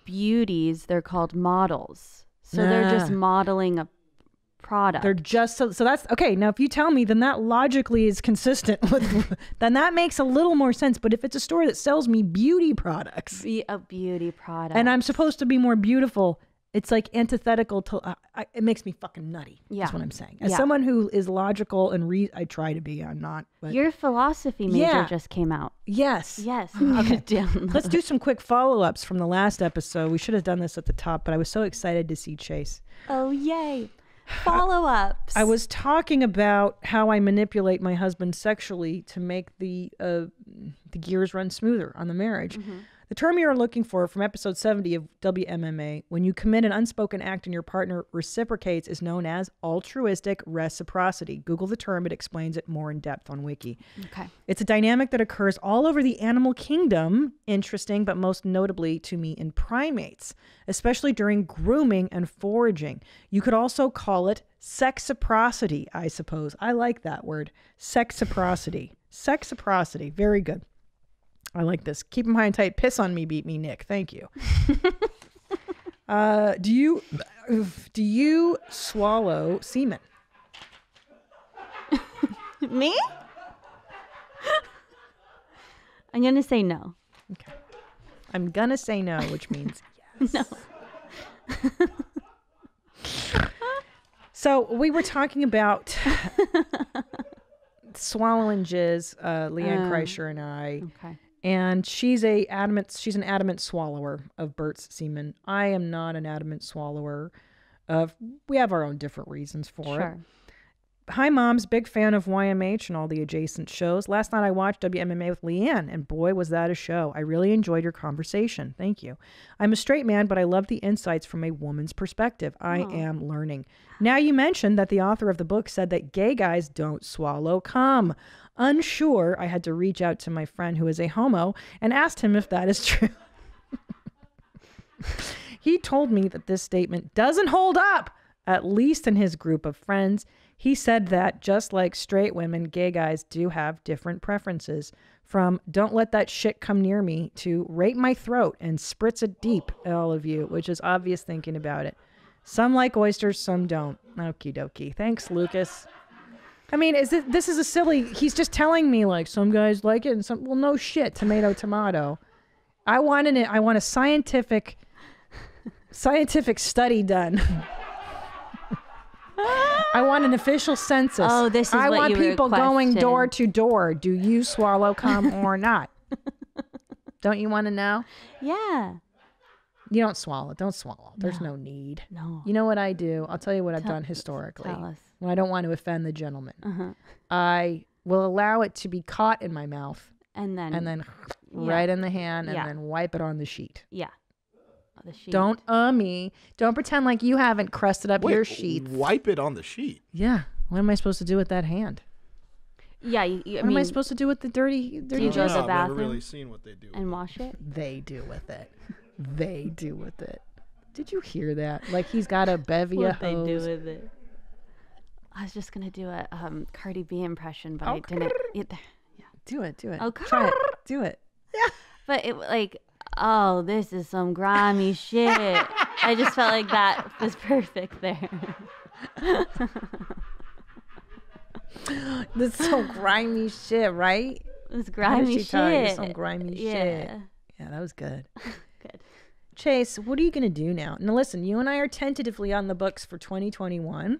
beauties. They're called models. So they're just modeling a product. They're just so that's okay. Now, if you tell me, then that logically is consistent with. Then that makes a little more sense. But if it's a store that sells me beauty products, a beauty product, and I'm supposed to be more beautiful, it's like antithetical to. It makes me fucking nutty. Yeah, that's what I'm saying. As someone who is logical and I try to be. I'm not. But your philosophy major just came out. Yes. Okay. Let's do some quick follow-ups from the last episode. We should have done this at the top, but I was so excited to see Chase. Oh yay! Follow-ups. I was talking about how I manipulate my husband sexually to make the gears run smoother on the marriage. Mm-hmm. The term you are looking for from episode 70 of WMMA, when you commit an unspoken act and your partner reciprocates, is known as altruistic reciprocity. Google the term. It explains it more in depth on Wiki. Okay. It's a dynamic that occurs all over the animal kingdom, interesting, but most notably to me in primates, especially during grooming and foraging. You could also call it sexiprocity, I suppose. I like that word, sexiprocity. Sexiprocity, very good. I like this. Keep them high and tight. Piss on me, beat me, Nick. Thank you. Do you swallow semen? Me? I'm gonna say no. Okay. I'm gonna say no, which means yes. No. So we were talking about swallowing jizz, Leanne Kreischer and I. Okay. And she's an adamant swallower of Bert's semen. I am not an adamant swallower. We have our own different reasons for it. Hi, Moms. Big fan of YMH and all the adjacent shows. Last night I watched WMMA with Leanne, and boy, was that a show. I really enjoyed your conversation. Thank you. I'm a straight man, but I love the insights from a woman's perspective. I am learning. Now, you mentioned that the author of the book said that gay guys don't swallow cum. Unsure, I had to reach out to my friend who is a homo and asked him if that is true. He told me that this statement doesn't hold up, at least in his group of friends. He said that just like straight women, gay guys do have different preferences, from don't let that shit come near me to rape my throat and spritz it deep, all of you, which is obvious thinking about it. Some like oysters, some don't. Okie dokie. Thanks, Lucas. I mean, this is a silly, he's just telling me like some guys like it and some, well, no shit, tomato, tomato. I want a scientific study done. I want an official census. Oh, this is I what want you people going requested. door to door. Do you swallow cum or not? Don't you want to know? Yeah. You don't swallow. Don't swallow. There's no need. No. You know what I do? I'll tell you what I've done historically. Tell us. When I don't want to offend the gentleman. I will allow it to be caught in my mouth. And then right in the hand and then wipe it on the sheet. Yeah. The sheet. Don't me. Don't pretend like you haven't crusted up your sheets. Wipe it on the sheet. Yeah. What am I supposed to do with that hand? Yeah. What am I supposed to do with the dirty do you go to the I've never bathroom really seen what they do. and wash it? They do with it. They do with it. Did you hear that? Like he's got a bevy of What hose. they do with it. I was just gonna do a Cardi B impression, but I didn't. Do it. Oh, try it. Do it. Yeah. But it like, oh, this is some grimy shit. I just felt like that was perfect there. This is some grimy shit, right? This grimy shit. Some grimy Yeah. shit. Yeah, that was good. Good. Chase, what are you going to do now? Now, listen, you and I are tentatively on the books for 2021.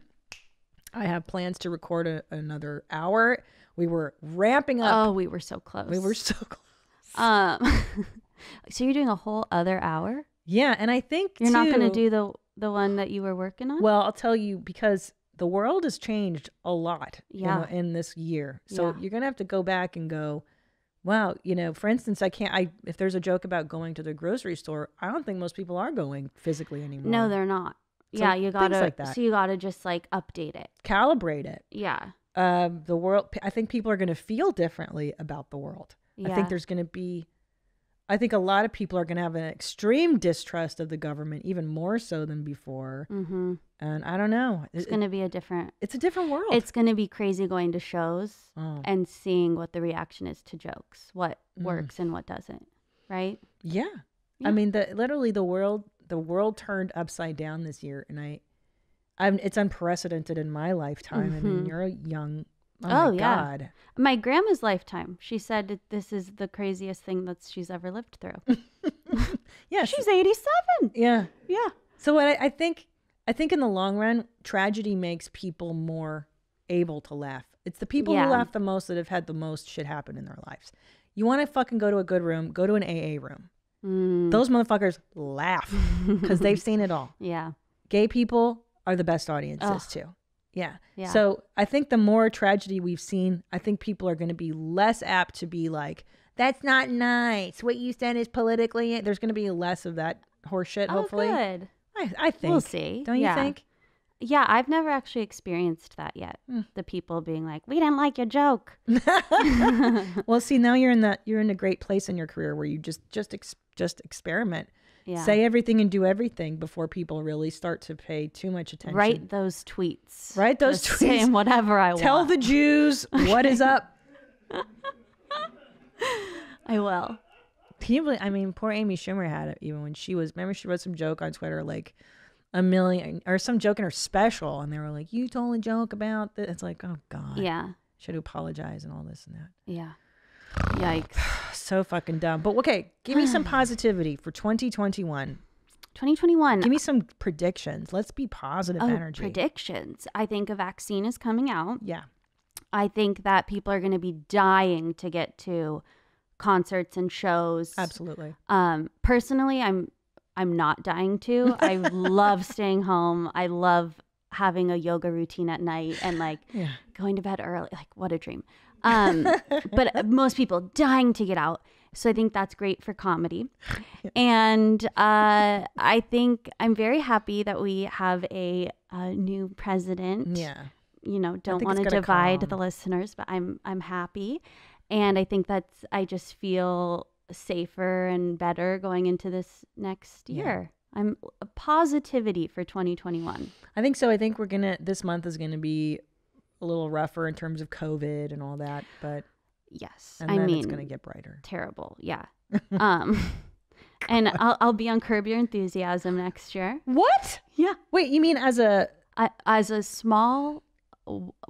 I have plans to record another hour. We were ramping up. Oh, we were so close. We were so close. So you're doing a whole other hour? Yeah, and I think you're not going to do the one that you were working on? Well, I'll tell you, because the world has changed a lot in this year. So you're going to have to go back and go, wow, for instance, if there's a joke about going to the grocery store, I don't think most people are going physically anymore. No, they're not. So yeah, you got to, like that. So you got to just like update it. Calibrate it. Yeah. The world, I think people are going to feel differently about the world. Yeah. I think a lot of people are going to have an extreme distrust of the government, even more so than before. Mm-hmm. And I don't know. It's going to be it's a different world. It's going to be crazy going to shows and seeing what the reaction is to jokes, what works and what doesn't. Right? Yeah. I mean, literally the world turned upside down this year, and it's unprecedented in my lifetime. I mean, you're a young. Oh my God. My grandma's lifetime. She said that this is the craziest thing that she's ever lived through. Yeah, she's 87. Yeah, yeah. So I think in the long run, tragedy makes people more able to laugh. It's the people who laugh the most that have had the most shit happen in their lives. You want to fucking go to a good room, go to an AA room. Those motherfuckers laugh because they've seen it all. Yeah. Gay people are the best audiences too. Yeah. So I think the more tragedy we've seen, I think people are going to be less apt to be like, that's not nice. What you said is politically. There's going to be less of that horseshit, hopefully. Good. I think. We'll see. Don't you think? Yeah, I've never actually experienced that yet. The people being like, "We didn't like your joke." Well, see, now you're in a great place in your career where you just experiment. Yeah. Say everything and do everything before people really start to pay too much attention. Write those tweets. Write those tweets. Saying whatever I want. Tell the Jews what is up. I will. Can you believe, I mean, poor Amy Schumer had it even when she was, remember she wrote some joke on Twitter, like a million, or some joke in her special, and they were like, you told a joke about this. It's like, oh God. Yeah. Should apologize and all this and that. Yeah. Yikes. So fucking dumb. But okay, give me some positivity for 2021. 2021. Give me some predictions. Let's be positive energy. Predictions. I think a vaccine is coming out. Yeah. I think that people are going to be dying to get to concerts and shows. Absolutely. Personally, I'm not dying to. I love staying home. I love having a yoga routine at night and like going to bed early. Like, what a dream. But most people dying to get out. So I think that's great for comedy. And I think I'm very happy that we have a new president. Yeah. You know, don't want to divide the listeners, but I'm happy. And I think I just feel safer and better going into this next year. I'm positivity for 2021. I think so. I think this month is going to be a little rougher in terms of COVID and all that, but yes, and then it's going to get brighter. Terrible. Yeah. And I'll be on Curb Your Enthusiasm next year. What? Yeah. Wait, you mean as a small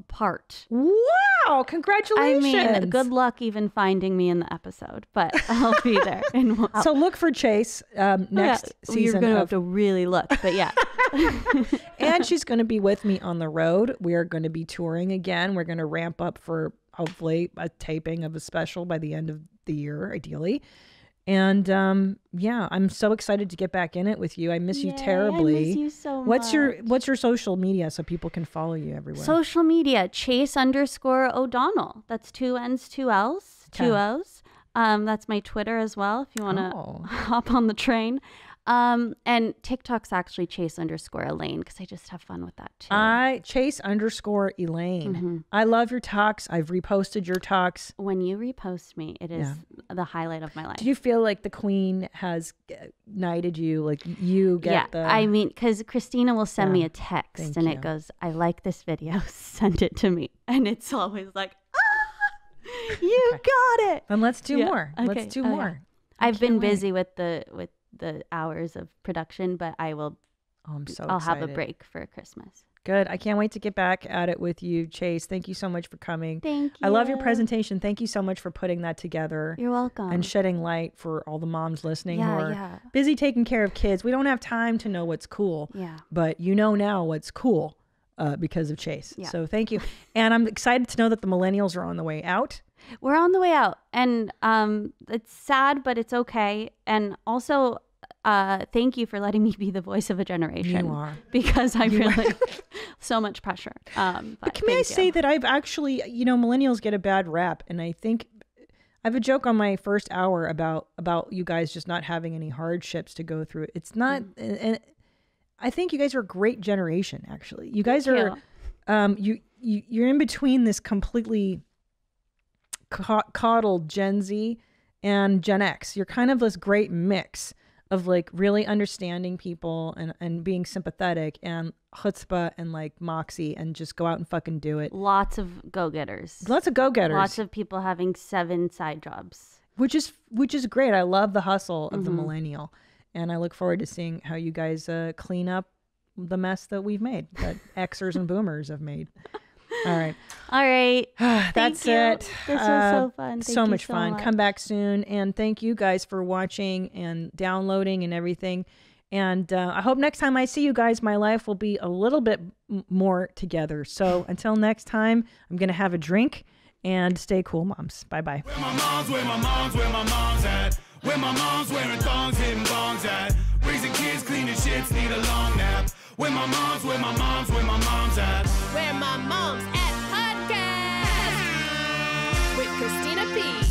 part? Wow! Congratulations. I mean, good luck even finding me in the episode, but I'll be there. And so look for Chase next season. You're going to have to really look, but yeah. And she's going to be with me on the road. We are going to be touring again. We're going to ramp up for hopefully a taping of a special by the end of the year, ideally. And I'm so excited to get back in it with you. I miss you terribly. I miss you so much. What's your social media so people can follow you everywhere? Social media, Chase_O'Donnell. That's 2 N's, 2 L's, 2 O's. That's my Twitter as well if you want to hop on the train. And TikTok's actually Chase_Elaine because I just have fun with that too. Chase_Elaine. Mm-hmm. I love your talks. I've reposted your talks. When you repost me, it is the highlight of my life. Do you feel like the queen has knighted you? Like you get the... I mean, because Christina will send me a text and it goes, I like this video, send it to me. And it's always like, you got it. Then let's do more. Okay. Let's do more. Yeah. I've been busy with the hours of production, but I will. I'll have a break for Christmas. Good. I can't wait to get back at it with you, Chase. Thank you so much for coming. Thank you. I love your presentation. Thank you so much for putting that together. You're welcome. And shedding light for all the moms listening who are busy taking care of kids. We don't have time to know what's cool. Yeah. But you know now what's cool because of Chase. Yeah. So thank you. And I'm excited to know that the millennials are on the way out. We're on the way out. And it's sad, but it's okay. And also, thank you for letting me be the voice of a generation. You are. Because I really, so much pressure. But can I say that I've actually, millennials get a bad rap. And I think I have a joke on my first hour about you guys just not having any hardships to go through. It's not, and I think you guys are a great generation, actually. You guys are, you're in between this completely coddled Gen Z and Gen X. You're kind of this great mix of like really understanding people and being sympathetic and chutzpah and like moxie and just go out and fucking do it. Lots of go-getters. Lots of go-getters. Lots of people having 7 side jobs. Which is great. I love the hustle of the millennial. And I look forward to seeing how you guys clean up the mess that we've made, that Xers and boomers have made. All right. That's it. This was so fun. So much fun. Come back soon. And thank you guys for watching and downloading and everything. And I hope next time I see you guys, my life will be a little bit more together. So until next time, I'm going to have a drink and stay cool, moms. Bye-bye. Where my mom's at? Where my mom's wearing thongs, hitting bongs at? Raising kids, cleaning shits, need a long nap. Where my mom's at? Where My Mom's At podcast with Christina P.